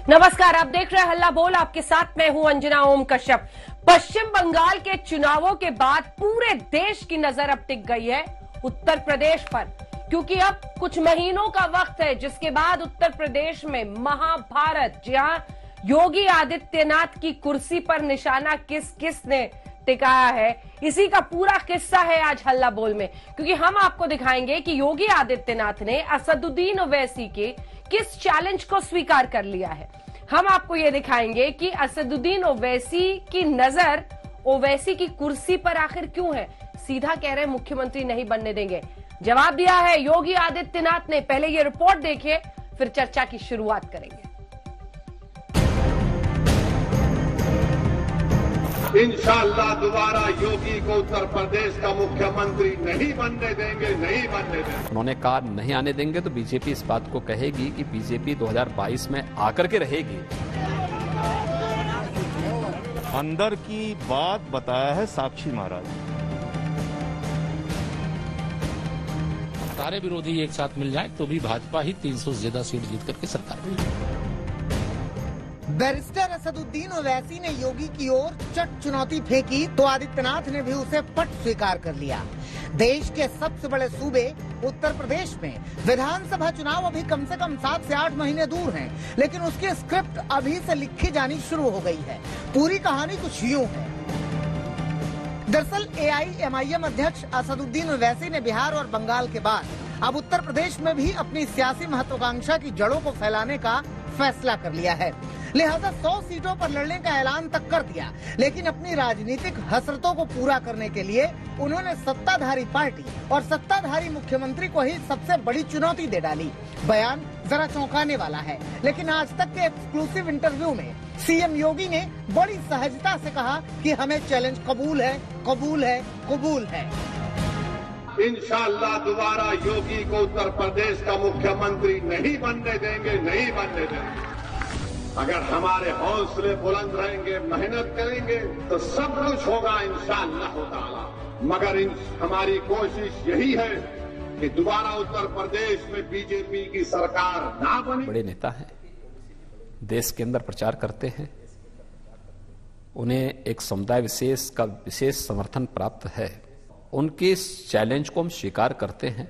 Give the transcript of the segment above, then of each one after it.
नमस्कार, आप देख रहे हैं हल्ला बोल। आपके साथ मैं हूं अंजना ओम कश्यप। पश्चिम बंगाल के चुनावों के बाद पूरे देश की नजर अब टिक गई है उत्तर प्रदेश पर, क्योंकि अब कुछ महीनों का वक्त है जिसके बाद उत्तर प्रदेश में महाभारत, जहां योगी आदित्यनाथ की कुर्सी पर निशाना किस किस ने टिकाया है, इसी का पूरा किस्सा है आज हल्ला बोल में। क्योंकि हम आपको दिखाएंगे कि योगी आदित्यनाथ ने असदुद्दीन ओवैसी के किस चैलेंज को स्वीकार कर लिया है। हम आपको यह दिखाएंगे कि असदुद्दीन ओवैसी की नजर ओवैसी की कुर्सी पर आखिर क्यों है। सीधा कह रहे हैं मुख्यमंत्री नहीं बनने देंगे। जवाब दिया है योगी आदित्यनाथ ने। पहले ये रिपोर्ट देखिए, फिर चर्चा की शुरुआत करेंगे। इंशाअल्लाह दोबारा योगी को उत्तर प्रदेश का मुख्यमंत्री नहीं बनने देंगे, नहीं बनने देंगे। उन्होंने कहा नहीं आने देंगे तो बीजेपी इस बात को कहेगी कि बीजेपी 2022 में आकर के रहेगी। अंदर की बात बताया है साक्षी महाराज। सारे विरोधी एक साथ मिल जाए तो भी भाजपा ही 300 से ज्यादा सीट जीत करके सरकार में। बैरिस्टर असदुद्दीन ओवैसी ने योगी की ओर चट चुनौती फेंकी तो आदित्यनाथ ने भी उसे पट स्वीकार कर लिया। देश के सबसे बड़े सूबे उत्तर प्रदेश में विधानसभा चुनाव अभी कम से कम 7 से 8 महीने दूर हैं, लेकिन उसकी स्क्रिप्ट अभी से लिखी जानी शुरू हो गई है। पूरी कहानी कुछ यूं है। दरअसल AIMIM अध्यक्ष असदुद्दीन ओवैसी ने बिहार और बंगाल के बाद अब उत्तर प्रदेश में भी अपनी सियासी महत्वाकांक्षा की जड़ों को फैलाने का फैसला कर लिया है। लिहाजा 100 सीटों पर लड़ने का ऐलान तक कर दिया, लेकिन अपनी राजनीतिक हसरतों को पूरा करने के लिए उन्होंने सत्ताधारी पार्टी और सत्ताधारी मुख्यमंत्री को ही सबसे बड़ी चुनौती दे डाली। बयान जरा चौंकाने वाला है, लेकिन आज तक के एक्सक्लूसिव इंटरव्यू में सीएम योगी ने बड़ी सहजता से कहा कि हमें चैलेंज कबूल है, कबूल है, कबूल है। इंशाअल्लाह दोबारा योगी को उत्तर प्रदेश का मुख्यमंत्री नहीं बनने देंगे, नहीं बनने देंगे। अगर हमारे हौसले बुलंद रहेंगे, मेहनत करेंगे तो सब कुछ होगा इंशाअल्लाह ताला। मगर हमारी कोशिश यही है कि दोबारा उत्तर प्रदेश में बीजेपी की सरकार ना बने। बड़े नेता हैं, देश के अंदर प्रचार करते हैं, उन्हें एक समुदाय विशेष का विशेष समर्थन प्राप्त है। उनके इस चैलेंज को हम स्वीकार करते हैं।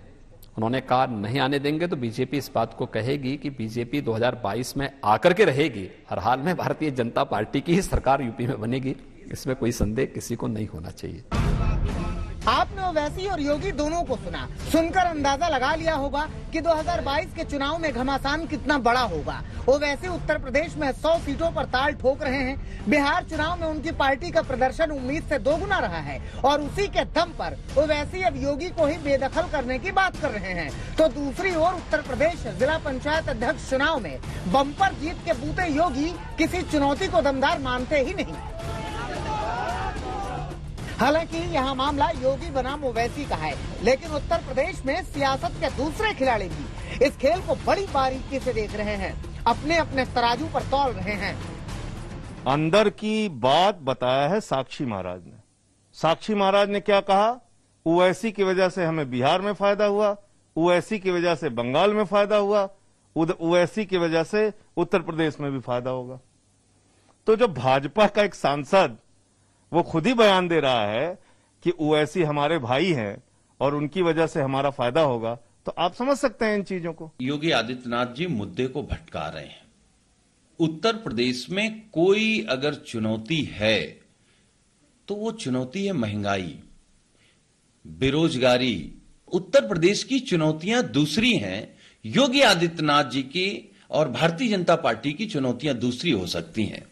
उन्होंने कहा नहीं आने देंगे तो बीजेपी इस बात को कहेगी कि बीजेपी 2022 में आकर के रहेगी। हर हाल में भारतीय जनता पार्टी की ही सरकार यूपी में बनेगी, इसमें कोई संदेह किसी को नहीं होना चाहिए। आपने ओवैसी और योगी दोनों को सुना, सुनकर अंदाजा लगा लिया होगा कि 2022 के चुनाव में घमासान कितना बड़ा होगा। ओवैसी उत्तर प्रदेश में 100 सीटों पर ताल ठोक रहे हैं। बिहार चुनाव में उनकी पार्टी का प्रदर्शन उम्मीद से दोगुना रहा है और उसी के दम पर ओवैसी अब योगी को ही बेदखल करने की बात कर रहे हैं। तो दूसरी ओर उत्तर प्रदेश जिला पंचायत अध्यक्ष चुनाव में बम्पर जीत के बूते योगी किसी चुनौती को दमदार मानते ही नहीं। हालांकि यहाँ मामला योगी बनाम ओवैसी का है, लेकिन उत्तर प्रदेश में सियासत के दूसरे खिलाड़ी भी इस खेल को बड़ी बारीकी से देख रहे हैं, अपने अपने तराजू पर तौल रहे हैं। अंदर की बात बताया है साक्षी महाराज ने। साक्षी महाराज ने क्या कहा? ओवैसी की वजह से हमें बिहार में फायदा हुआ, ओवैसी की वजह से बंगाल में फायदा हुआ, ओवैसी की वजह से उत्तर प्रदेश में भी फायदा होगा। तो जो भाजपा का एक सांसद वो खुद ही बयान दे रहा है कि ओवैसी हमारे भाई हैं और उनकी वजह से हमारा फायदा होगा, तो आप समझ सकते हैं इन चीजों को। योगी आदित्यनाथ जी मुद्दे को भटका रहे हैं। उत्तर प्रदेश में कोई अगर चुनौती है तो वो चुनौती है महंगाई, बेरोजगारी। उत्तर प्रदेश की चुनौतियां दूसरी हैं। योगी आदित्यनाथ जी की और भारतीय जनता पार्टी की चुनौतियां दूसरी हो सकती हैं।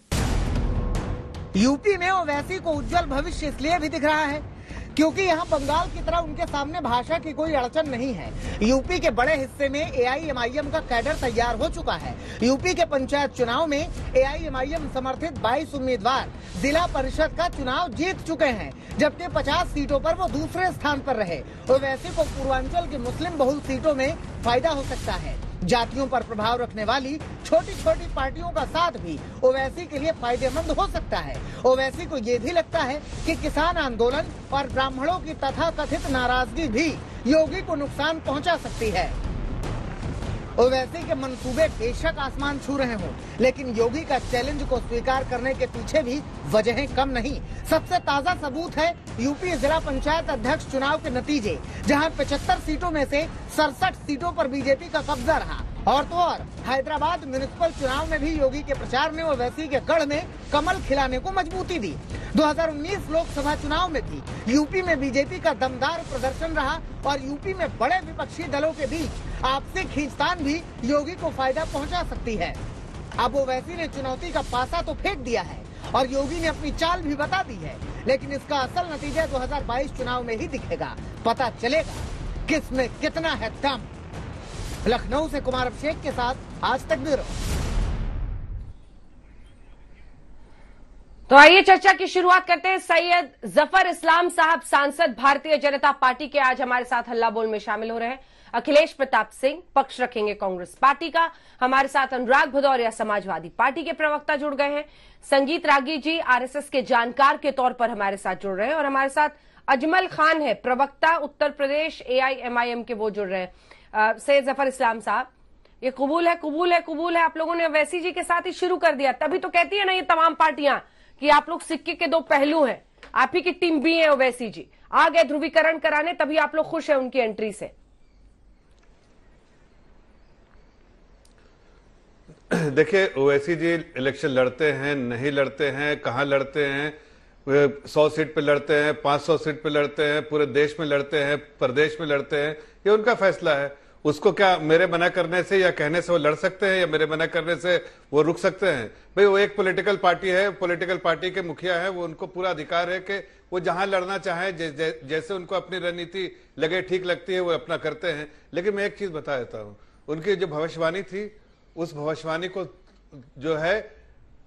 यूपी में ओवैसी को उज्जवल भविष्य इसलिए भी दिख रहा है क्योंकि यहाँ बंगाल की तरह उनके सामने भाषा की कोई अड़चन नहीं है। यूपी के बड़े हिस्से में AIMIM का कैडर तैयार हो चुका है। यूपी के पंचायत चुनाव में AIMIM समर्थित 22 उम्मीदवार जिला परिषद का चुनाव जीत चुके हैं, जबकि 50 सीटों पर वो दूसरे स्थान पर रहे। ओवैसी को पूर्वांचल की मुस्लिम बहुल सीटों में फायदा हो सकता है। जातियों पर प्रभाव रखने वाली छोटी छोटी पार्टियों का साथ भी ओवैसी के लिए फायदेमंद हो सकता है। ओवैसी को ये भी लगता है कि किसान आंदोलन और ब्राह्मणों की तथाकथित नाराजगी भी योगी को नुकसान पहुंचा सकती है। ओवैसी के मंसूबे बेशक आसमान छू रहे हों, लेकिन योगी का चैलेंज को स्वीकार करने के पीछे भी वजहें कम नहीं। सबसे ताजा सबूत है यूपी जिला पंचायत अध्यक्ष चुनाव के नतीजे, जहां 75 सीटों में से 67 सीटों पर बीजेपी का कब्जा रहा। और तो और हैदराबाद म्युनिसिपल चुनाव में भी योगी के प्रचार ने ओवैसी के गढ़ में कमल खिलाने को मजबूती दी। 2019 लोकसभा चुनाव में भी यूपी में बीजेपी का दमदार प्रदर्शन रहा और यूपी में बड़े विपक्षी दलों के बीच आपसी खींचतान भी योगी को फायदा पहुंचा सकती है। अब ओवैसी ने चुनौती का पासा तो फेंक दिया है और योगी ने अपनी चाल भी बता दी है, लेकिन इसका असल नतीजा 2022 चुनाव में ही दिखेगा। पता चलेगा किसमें कितना है दम। लखनऊ से कुमार अभिषेक के साथ आज तक ब्यूरो। तो आइए चर्चा की शुरुआत करते हैं। सैयद जफर इस्लाम साहब सांसद भारतीय जनता पार्टी के आज हमारे साथ हल्ला बोल में शामिल हो रहे हैं। अखिलेश प्रताप सिंह पक्ष रखेंगे कांग्रेस पार्टी का। हमारे साथ अनुराग भदौरिया समाजवादी पार्टी के प्रवक्ता जुड़ गए हैं। संगीत रागी जी आरएसएस के जानकार के तौर पर हमारे साथ जुड़ रहे हैं और हमारे साथ अजमल खान है प्रवक्ता उत्तर प्रदेश AIMIM के, वो जुड़ रहे हैं। सैयद जफर इस्लाम साहब, ये कबूल है आप लोगों ने ओवैसी जी के साथ ही शुरू कर दिया, तभी तो कहती है ना ये तमाम पार्टियां कि आप लोग सिक्के के दो पहलू हैं। आप ही की टीम भी है, ओवैसी जी आ गए ध्रुवीकरण कराने, तभी आप लोग खुश हैं उनकी एंट्री से। देखिए, ओवैसी जी इलेक्शन लड़ते हैं नहीं लड़ते हैं, कहां लड़ते हैं, 100 सीट पे लड़ते हैं, 500 सीट पे लड़ते हैं, पूरे देश में लड़ते हैं, प्रदेश में लड़ते हैं, ये उनका फैसला है। उसको क्या मेरे मना करने से या कहने से वो लड़ सकते हैं या मेरे मना करने से वो रुक सकते हैं? भाई वो एक पॉलिटिकल पार्टी है, पॉलिटिकल पार्टी के मुखिया है, वो उनको पूरा अधिकार है कि वो जहां लड़ना चाहे, जैसे उनको अपनी रणनीति लगे ठीक लगती है वो अपना करते हैं। लेकिन मैं एक चीज बता देता हूं, उनकी जो भविष्यवाणी थी उस भविष्यवाणी को जो है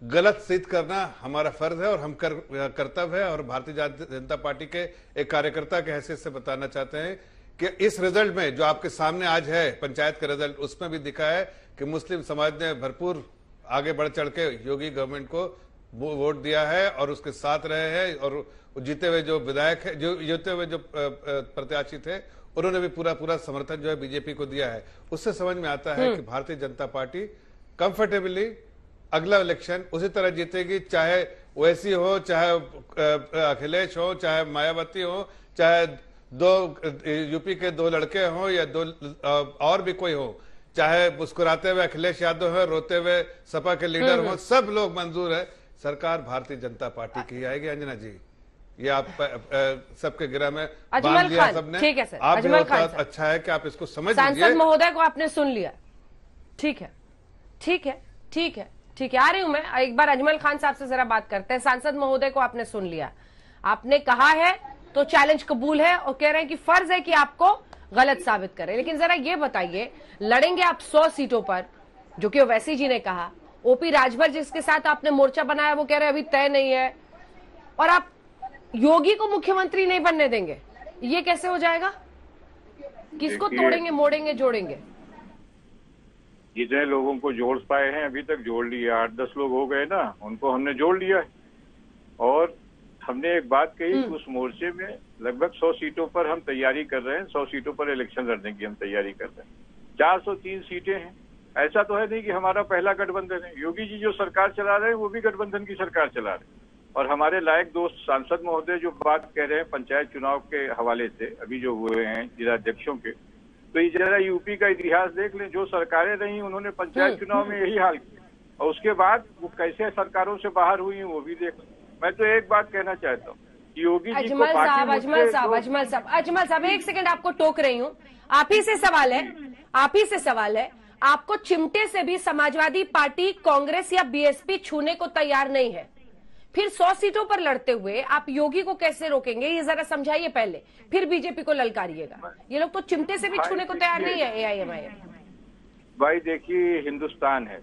गलत सिद्ध करना हमारा फर्ज है और हम कर्तव्य है। और भारतीय जनता पार्टी के एक कार्यकर्ता के हैसियत से बताना चाहते हैं कि इस रिजल्ट में जो आपके सामने आज है पंचायत का रिजल्ट, उसमें भी दिखा है कि मुस्लिम समाज ने भरपूर आगे बढ़ चढ़ के योगी गवर्नमेंट को वोट दिया है और उसके साथ रहे हैं। और जीते हुए जो विधायक है, जो जीते हुए जो प्रत्याशी थे, उन्होंने भी पूरा समर्थन जो है बीजेपी को दिया है। उससे समझ में आता है कि भारतीय जनता पार्टी कंफर्टेबली अगला इलेक्शन उसी तरह जीतेगी, चाहे ओवैसी हो, चाहे अखिलेश हो, चाहे मायावती हो, चाहे यूपी के 2 लड़के हों या 2 और भी कोई हो, चाहे मुस्कुराते हुए अखिलेश यादव हो, रोते हुए सपा के लीडर हो, सब लोग मंजूर है। सरकार भारतीय जनता पार्टी की आएगी। अंजना जी, ये आप सबके गिरह में बांध लिया सबने। ठीक है सर, आप अजमल खान अच्छा है कि आप इसको समझ लीजिए। सांसद महोदय को आपने सुन लिया, ठीक है, आ रही हूं मैं। एक बार अजमल खान साहब से जरा बात करते हैं। सांसद महोदय को आपने सुन लिया, आपने कहा है तो चैलेंज कबूल है और कह रहे हैं कि फर्ज है कि आपको गलत साबित करें। लेकिन जरा ये बताइए, लड़ेंगे आप 100 सीटों पर, जो कि ओवैसी जी ने कहा, ओपी राजभर जिसके साथ आपने मोर्चा बनाया वो कह रहे हैं अभी तय नहीं है, और आप योगी को मुख्यमंत्री नहीं बनने देंगे, ये कैसे हो जाएगा? किसको तोड़ेंगे, मोड़ेंगे, जोड़ेंगे? जितने लोगों को जोड़ पाए हैं अभी तक जोड़ लिया, 8-10 लोग हो गए ना, उनको हमने जोड़ लिया है। और हमने एक बात कही, उस मोर्चे में लगभग 100 सीटों पर हम तैयारी कर रहे हैं, 100 सीटों पर इलेक्शन लड़ने की हम तैयारी कर रहे हैं। 403 सीटें हैं। ऐसा तो है नहीं कि हमारा पहला गठबंधन है। योगी जी जो सरकार चला रहे हैं वो भी गठबंधन की सरकार चला रहे हैं। और हमारे लायक दोस्त सांसद महोदय जो बात कह रहे हैं पंचायत चुनाव के हवाले से अभी जो हुए हैं जिलाध्यक्षों के, तो ये जरा यूपी का इतिहास देख लें। जो सरकारें रही उन्होंने पंचायत चुनाव में यही हाल किया, और उसके बाद वो कैसे सरकारों से बाहर हुई वो भी देख लें। मैं तो एक बात कहना चाहता हूँ, योगी जी को अजमल साहब एक सेकंड आपको टोक रही हूँ। आप ही से सवाल है, आपको चिमटे से भी समाजवादी पार्टी, कांग्रेस या बीएसपी छूने को तैयार नहीं है, फिर 100 सीटों पर लड़ते हुए आप योगी को कैसे रोकेंगे? ये जरा समझाइए पहले, फिर बीजेपी को ललकारिएगा। ये लोग तो चिमटे से भी छूने को तैयार नहीं है। AIMIM भाई देखिए, हिंदुस्तान है,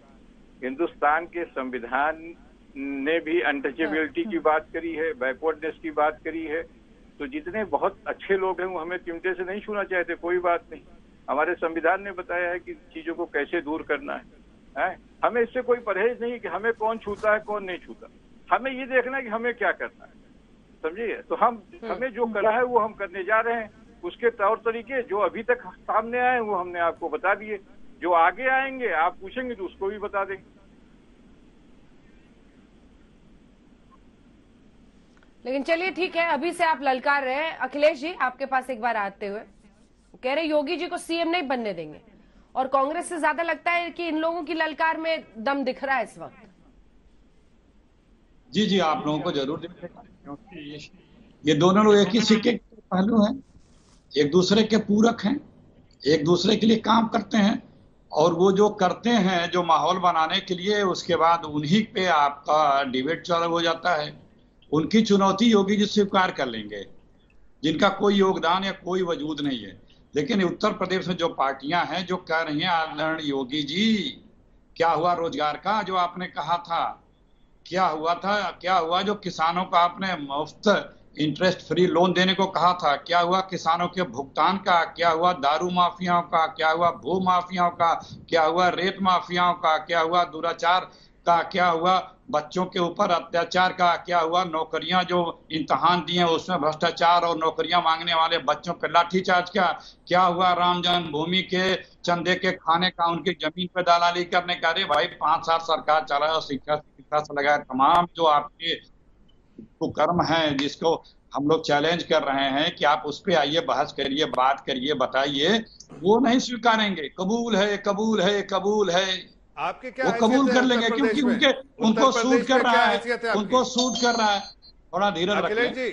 हिंदुस्तान के संविधान ने भी अनटचेबिलिटी की बात करी है, बैकवर्डनेस की बात करी है। तो जितने बहुत अच्छे लोग हैं वो हमें चिमटे से नहीं छूना चाहते, कोई बात नहीं। हमारे संविधान ने बताया है कि चीजों को कैसे दूर करना है। हमें इससे कोई परहेज नहीं कि हमें कौन छूता है कौन नहीं छूता। हमें ये देखना है कि हमें क्या करना है, समझिए। तो हमें जो करा है वो हम करने जा रहे हैं। उसके तौर तरीके जो अभी तक सामने आए वो हमने आपको बता दिए। जो आगे आएंगे आप पूछेंगे तो उसको भी बता देंगे। लेकिन चलिए ठीक है, अभी से आप ललकार रहे हैं। अखिलेश जी आपके पास एक बार आते हुए कह रहे योगी जी को सीएम नहीं बनने देंगे, और कांग्रेस से ज्यादा लगता है कि इन लोगों की ललकार में दम दिख रहा है इस वक्त। जी जी, आप लोगों को जरूर दिखेगा, क्योंकि ये दोनों लोग एक ही सिक्के के पहलू हैं, एक दूसरे के पूरक हैं, एक दूसरे के लिए काम करते हैं, और वो जो करते हैं जो माहौल बनाने के लिए, उसके बाद उन्हीं पे आपका डिबेट चालू हो जाता है। उनकी चुनौती योगी जी स्वीकार कर लेंगे, जिनका कोई योगदान या कोई वजूद नहीं है। लेकिन उत्तर प्रदेश में जो पार्टियां हैं जो कह रही हैं आदरणीय योगी जी, क्या हुआ रोजगार का जो आपने कहा था, क्या हुआ जो किसानों का आपने मुफ्त इंटरेस्ट फ्री लोन देने को कहा था, क्या हुआ किसानों के भुगतान का, क्या हुआ दारू माफियाओं का, क्या हुआ भू माफियाओं का, क्या हुआ रेत माफियाओं का, क्या हुआ दुराचार का, क्या हुआ बच्चों के ऊपर अत्याचार का, क्या हुआ नौकरियां जो इम्तहान दिए उसमें भ्रष्टाचार और नौकरियां मांगने वाले बच्चों पर लाठीचार्ज का, क्या हुआ राम जन्मभूमि के चंदे के खाने का, उनकी जमीन पर दलाली करने का। अरे भाई 5 साल सरकार चला, शिक्षा से लगाए तमाम जो आपके कुकर्म है, जिसको हम लोग चैलेंज कर रहे हैं कि आप उस पर आइए, बहस करिए, बात करिए, बताइए, वो नहीं स्वीकारेंगे। कबूल है कबूल है कबूल है, आपके क्या वो कबूल कर लेंगे क्योंकि उनको सूट कर रहा है, उनको सूट कर रहा है। थोड़ा धीरज अखिलेश जी,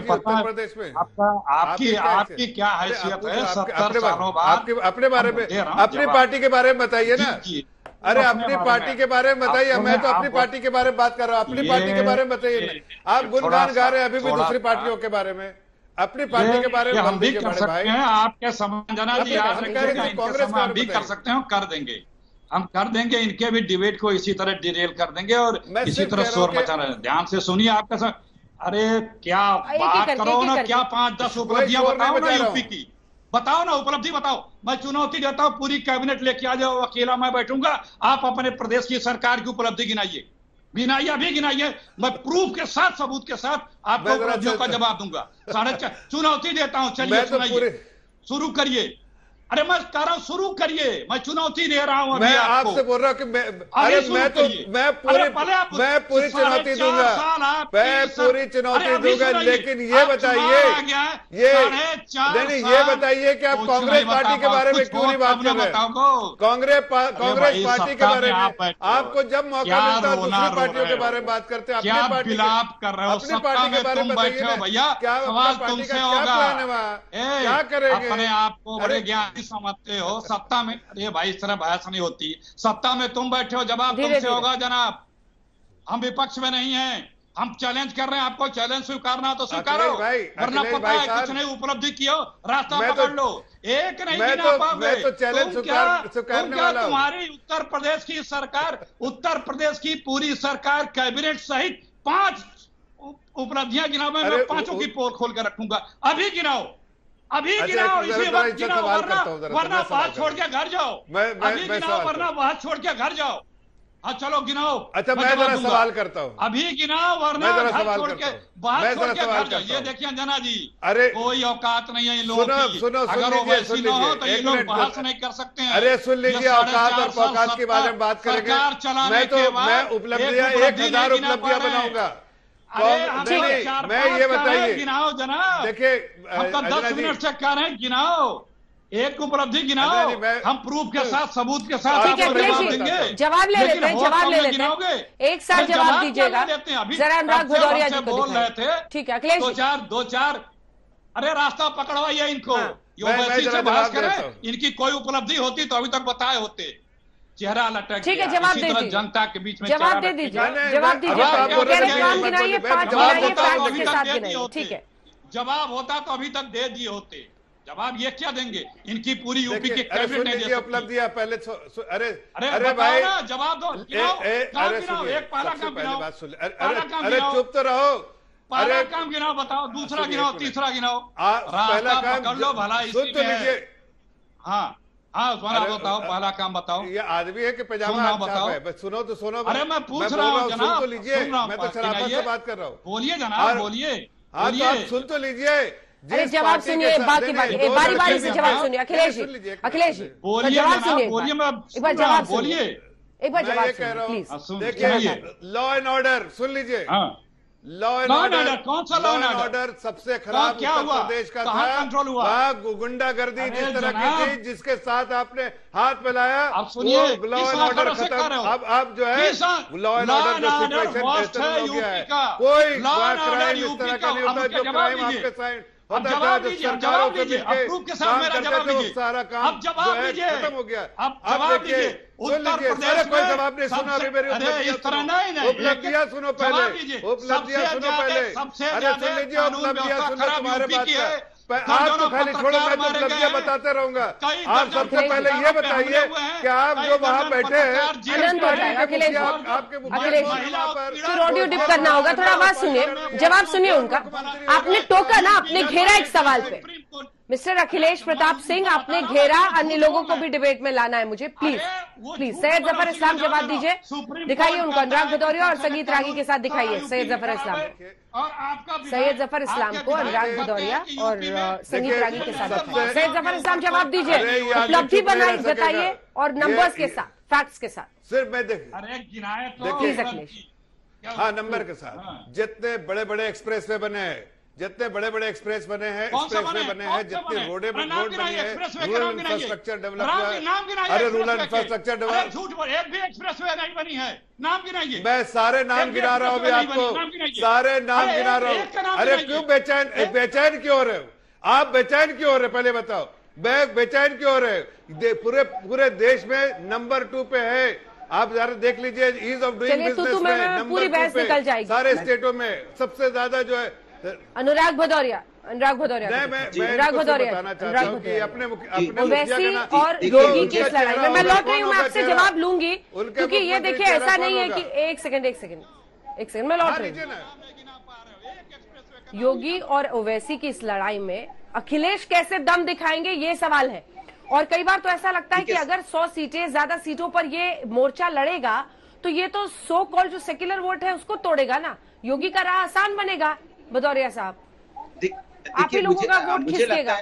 उत्तर प्रदेश में आपकी क्या हैसियत है 70 सालों बाद? अपने बारे में, अपनी पार्टी के बारे में बताइए ना। अरे अपनी पार्टी के बारे में बताइए, मैं तो अपनी पार्टी के बारे में बात कर रहा हूँ, अपनी पार्टी के बारे में बताइए। आप गुणगान गा रहे हैं अभी भी दूसरी पार्टियों के बारे में, अपनी पार्टी के बारे में हम भी कर सकते हैं। आपके समझना जी, कांग्रेस हम भी कर सकते हैं, कर देंगे, हम कर देंगे। इनके भी डिबेट को इसी तरह डिरेल कर देंगे और इसी तरह शोर मचा रहे हैं। ध्यान से सुनिए आपका अरे क्या बात करो ना, क्या 5-10 उपलब्धियां बताओ ना यूपी की, बताओ ना उपलब्धि बताओ। मैं चुनौती देता हूं, पूरी कैबिनेट लेके आ जाओ, अकेला मैं बैठूंगा, आप अपने प्रदेश की सरकार की उपलब्धि गिनाइए, अभी गिनाइए, मैं प्रूफ के साथ, सबूत के साथ आपको उपलब्धियों का जवाब दूंगा। 4.5 चुनौती देता हूं, चलिए सुनाइए, शुरू करिए। अरे मैं कह रहा हूं शुरू करिए, मैं चुनौती दे रहा हूं। मैं आपसे बोल रहा हूं कि मैं पूरी चुनौती दूंगा, मैं पूरी चुनौती दूंगा। लेकिन ये बताइए, ये बताइए कि आप कांग्रेस पार्टी के बारे में क्यों नहीं बात कर रहे हैं? कांग्रेस पार्टी के बारे में आपको जब मौका मिलता है दूसरी पार्टियों के बारे में बात करते हैं, अपनी पार्टी कर रहे हो, अपनी पार्टी के बारे में बताइए भैया, क्या पार्टी का क्या प्लान है वहाँ, क्या करेंगे? अपने आप को बड़े ज्ञान समझते हो, सत्ता में, अरे भाई इस तरह बहस नहीं होती। सत्ता में तुम बैठे हो, जवाब तुमसे होगा जनाब, हम विपक्ष में नहीं हैं, हम चैलेंज कर रहे हैं, आपको चैलेंज स्वीकारना तो स्वीकारो, वरना पता है कुछ नहीं उपलब्धि किया, रास्ता पकड़ लो। एक नहीं गिना पाओगे तो चैलेंज स्वीकारने वाला। तुम्हारी उत्तर प्रदेश की सरकार, उत्तर प्रदेश की पूरी सरकार कैबिनेट सहित 5 उपलब्धियां गिनाओ, मैं 5 की पोल खोल कर रखूंगा। अभी गिनाओ, अभी गिनाओ, इसी वक्त गिनाओ, वरना बात छोड़ के घर जाओ। अभी गिनाओ वरना बात छोड़ के घर जाओ। हाँ चलो गिनाओ। अच्छा मैं जरा सवाल करता हूँ, अभी गिनाओ वरना घर छोड़ के बात छोड़ के घर जाओ। ये देखिए जना जी, अरे कोई औकात नहीं है इन लोगों की। अगर वो वैसी न हो तो ये लोग बहस नहीं कर सकते हैं। अरे सुन लीजिए, औकात और औकात के बारे में बात करेंगे। मैं उपलब्धियां 1000 उपलब्धियां बनाऊंगा। मैं ये बताइए, गिनाओ जनाब, देखिए हम तो 10 मिनट से कह रहे हैं, गिनाओ, एक उपलब्धि गिनाओ, हम प्रूफ के साथ, सबूत के साथ जवाब ले लेते हैं, जवाब ले लेते हैं, एक साथ जवाब दीजिएगा। जरा अनुराग भदौरिया जी बोल रहे थे, ठीक है अखिलेश, 2-4 अरे रास्ता पकड़वाइए इनको, वैसी से बहस करें। इनकी कोई उपलब्धि होती तो अभी तक बताए होते, चेहरा लटक। ठीक है, जवाब दे दीजिए, जनता के बीच में जवाब दे दीजिए, जवाब दीजिए। ठीक है, जवाब होता तो अभी तक दे दिए होते। जवाब ये क्या देंगे? इनकी पूरी यूपी की कैबिनेट नहीं दे सकती। उपलब्धियां पहले अरे भाई जवाब दो, एक पहला काम गिनाओ, अरे चुप तो रहो, पहला काम गिनाओ, बताओ, दूसरा गिनाओ, तीसरा गिनाओ, पहला काम पकड़ लो भला। सुन तो लीजिए, हाँ बताओ, पहला काम बताओ। ये आदमी है कि पैजामा बताओ, सुनो तो सुनो। अरे मैं पूछ रहा हूँ जनाब, सुन तो लीजिए, मैं तो शराफत से बात कर रहा हूँ। बोलिए जनाब, बोलिए। हाँ तो आप सुन तो लीजिए, अरे जवाब सुनिए, बाकी बारी बारी से जवाब सुनिए। अखिलेश जी, अखिलेश जी जवाब सुनिए, एक बार जवाब सुनिए, एक बार जवाब सुनिए प्लीज। देखिए, लॉ एंड ऑर्डर सुन लीजिए। लॉ एंड ऑर्डर, कौन सा लॉ एंड ऑर्डर सबसे खराब उत्तर प्रदेश का था। कंट्रोल हुआ वहाँ गुंडागर्दी जिस तरह की थी, जिसके साथ आपने हाथ मिलाया, लॉ एंड ऑर्डर खत्म। अब जो है लॉ एंड ऑर्डर का सिचुएशन बेहतर हो गया है। कोई क्राइम इस तरह का नहीं होता जो क्राइम आपके साइड होता था, जो सरकारों से मिलकर काम करते थे, वो सारा काम जो है खत्म हो गया। अब देखिए, सुन लीजिए, अरे कोई जवाब नहीं सुना अभी मेरी उपलब्धियां सुनो पहले, उपलब्धियां सुनो पहले। अरे सुन लीजिए, उपलब्धियां सुनो, तुम्हारे बात है आप तो खाली छोड़ो, मैं तो उपलब्धियां बताते रहूंगा। आप सबसे पहले ये बताइए कि आप जो वहाँ बैठे हैं, फिर ऑडियो डिप करना होगा, थोड़ा आवाज सुनिए, जवाब सुनिए उनका। आपने टोका ना, आपने घेरा एक सवाल पे। मिस्टर अखिलेश प्रताप सिंह, आपने घेरा, अन्य लोगों को भी डिबेट में लाना है मुझे, प्लीज प्लीज। सैयद जफर इस्लाम जवाब दीजिए, दिखाइए उनको, अनुराग भदौरिया और संगीत रागी के साथ दिखाइए सैयद जफर इस्लाम, सैयद जफर इस्लाम को अनुराग भदौरिया और संगीत रागी के साथ दिखाइए। सैयद जफर इस्लाम जवाब दीजिए, उपलब्धि बताइए और नंबर्स के साथ, फैक्ट्स के साथ। सिर्फ मैं देखिए अखिलेश, हाँ नंबर के साथ, जितने बड़े बड़े एक्सप्रेस वे बने हैं, जितने बड़े बड़े एक्सप्रेस बने हैं, एक्सप्रेस वे बने हैं, जितनी रोड बनी है, रूरल इंफ्रास्ट्रक्चर डेवलप हुआ है। अरे रूरल इंफ्रास्ट्रक्चर डेवलप, एक भी एक्सप्रेस वे नहीं बनी है, नाम गिनाइए। मैं सारे नाम गिना रहा हूँ अभी आपको, सारे नाम गिना रहा हूँ। अरे क्यों बेचैन क्यों हो रहे हो आप? बेचैन क्यों हो रहे पहले बताओ, बेचैन क्यों हो रहे? पूरे देश में नंबर 2 पे है। आप जरा देख लीजिए, ईज ऑफ डूइंग बिजनेस में नंबर 2 पे सारे स्टेटों में सबसे ज्यादा जो है। अनुराग भदौरिया मैं बताना चाहता हूँ कि अपने ओवैसी और योगी की इस लड़ाई में मैं लौट रही हूँ, मैं आपसे जवाब लूंगी, क्योंकि ये देखिए ऐसा नहीं है कि एक सेकंड मैं लौट रही हूँ। योगी और ओवैसी की इस लड़ाई में अखिलेश कैसे दम दिखाएंगे, ये सवाल है। और कई बार तो ऐसा लगता है कि अगर 100 सीटें, ज्यादा सीटों पर ये मोर्चा लड़ेगा तो ये तो सो कॉल जो सेक्युलर वोट है उसको तोड़ेगा ना, योगी का राह आसान बनेगा। भदौरिया साहब, आप ही लोगों का वोट खिसकेगा।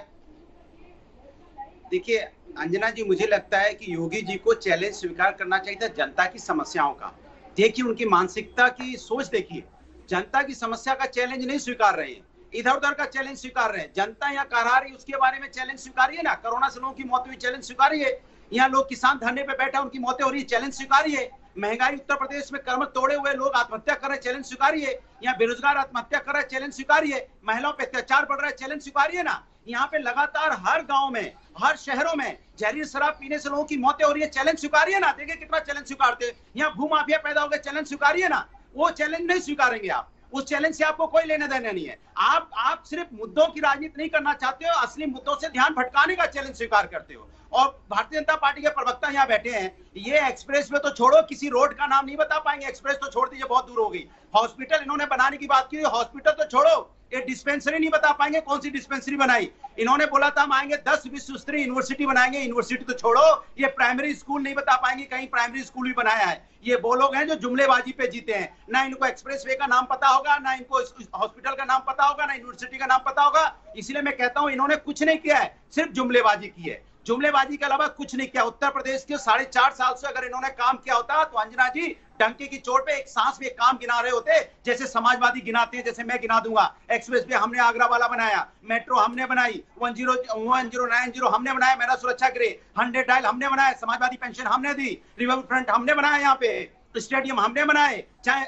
देखिए अंजना जी, मुझे लगता है कि योगी जी को चैलेंज स्वीकार करना चाहिए था जनता की समस्याओं का। देखिए उनकी मानसिकता की सोच देखिए, जनता की समस्या का चैलेंज नहीं स्वीकार रहे हैं, इधर उधर का चैलेंज स्वीकार रहे हैं। जनता यहाँ करा रही उसके बारे में चैलेंज स्वीकारिए ना। कोरोना से लोगों की मौत हुई, चैलेंज स्वीकारिए। यहाँ लोग किसान धरने पे बैठे, उनकी मौतें हो रही है, चैलेंज स्वीकारिए। महंगाई उत्तर प्रदेश में कमर तोड़े हुए लोग आत्महत्या कर रहे, चैलेंज स्वीकारिए। यहाँ बेरोजगार आत्महत्या कर रहे, चैलेंज स्वीकारिए। महिलाओं पे अत्याचार बढ़ रहा है, चैलेंज स्वीकारिए ना। यहाँ पे लगातार हर गांव में, हर शहरों में जहरीली शराब पीने से लोगों की मौतें हो रही है, चैलेंज स्वीकारिए ना। देखिए कितना चैलेंज स्वीकारते हैं। यहाँ भूमाफिया पैदा हो गया, चैलेंज स्वीकारिए ना। वो चैलेंज नहीं स्वीकारेंगे आप, उस चैलेंज से आपको कोई लेने देने नहीं है। आप सिर्फ मुद्दों की राजनीति नहीं करना चाहते हो, असली मुद्दों से ध्यान भटकाने का चैलेंज स्वीकार करते हो। और भारतीय जनता पार्टी के प्रवक्ता यहाँ बैठे हैं, ये एक्सप्रेस वे तो छोड़ो, किसी रोड का नाम नहीं बता पाएंगे। एक्सप्रेस तो छोड़ दीजिए, बहुत दूर हो गई। हॉस्पिटल इन्होंने बनाने की बात की, हॉस्पिटल तो छोड़ो, ये डिस्पेंसरी नहीं बता पाएंगे कौन सी डिस्पेंसरी बनाई। इन्होंने बोला था हम आएंगे 10 विश्व स्तरीय यूनिवर्सिटी बनाएंगे, यूनिवर्सिटी तो छोड़ो, ये प्राइमरी स्कूल नहीं बता पाएंगे कहीं प्राइमरी स्कूल भी बनाया है। ये वो लोग हैं जो जुमलेबाजी पे जीते हैं। ना इनको एक्सप्रेस वे का नाम पता होगा, ना इनको हॉस्पिटल का नाम पता होगा, ना यूनिवर्सिटी का नाम पता होगा। इसलिए मैं कहता हूं इन्होंने कुछ नहीं किया है, सिर्फ जुमलेबाजी की है। जुमलेबाजी के अलावा कुछ नहीं किया। उत्तर प्रदेश के 4.5 साल से अगर इन्होंने काम किया होता तो अंजना जी डंके की चोट पे एक सांस में काम गिना रहे होते, जैसे समाजवादी गिनाते हैं, जैसे मैं गिना दूंगा। एक्सप्रेस वे हमने आगरा वाला बनाया, मेट्रो हमने बनाई, 1090 हमने बनाया, मेरा सुरक्षा गृह 100 डायल हमने बनाया, समाजवादी पेंशन हमने दी, रिवर फ्रंट हमने बनाया, यहाँ पे स्टेडियम हमने बनाए, चाहे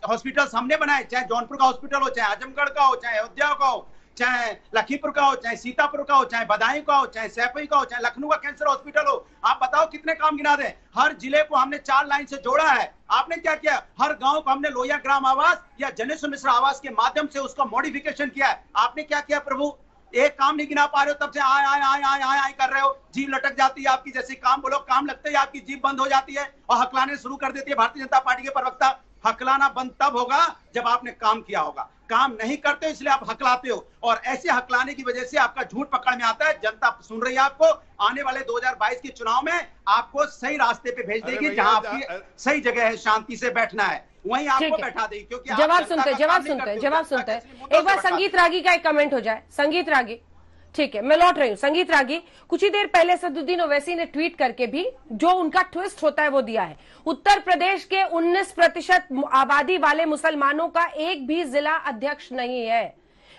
हॉस्पिटल्स हमने बनाए, चाहे जौनपुर का हॉस्पिटल हो, चाहे आजमगढ़ का हो, चाहे अयोध्या का हो, चाहे लखीमपुर का हो, चाहे सीतापुर का हो, चाहे बदायूं का हो, चाहे सैफई का हो, चाहे लखनऊ का कैंसर हॉस्पिटल हो। आप बताओ कितने काम गिना दें। हर जिले को हमने 4 लाइन से जोड़ा है। आपने क्या किया? हर गांव को हमने लोहिया ग्राम आवास या जनेश्वर मिश्रा आवास के माध्यम से उसका मॉडिफिकेशन किया है। आपने क्या किया प्रभु? एक काम नहीं गिना पा रहे हो, तब से आय कर रहे हो, जीभ लटक जाती है आपकी। जैसे काम बोलो, काम लगते ही आपकी जीभ बंद हो जाती है और हकलाने शुरू कर देती है भारतीय जनता पार्टी के प्रवक्ता। हकलाना बंद तब होगा जब आपने काम किया होगा। काम नहीं करते इसलिए आप हकलाते हो, और ऐसे हकलाने की वजह से आपका झूठ पकड़ में आता है। जनता सुन रही है आपको, आने वाले 2022 के चुनाव में आपको सही रास्ते पे भेज देगी, जहां आपकी सही जगह है, शांति से बैठना है, वहीं आपको बैठा देगी। क्योंकि जवाब सुनते हैं। एक बार संगीत रागी का एक कमेंट हो जाए। संगीत रागी, ठीक है, मैं लौट रही हूँ। संगीत रागी, कुछ ही देर पहले असदुद्दीन ओवैसी ने ट्वीट करके भी जो उनका ट्विस्ट होता है वो दिया है। उत्तर प्रदेश के 19% आबादी वाले मुसलमानों का एक भी जिला अध्यक्ष नहीं है।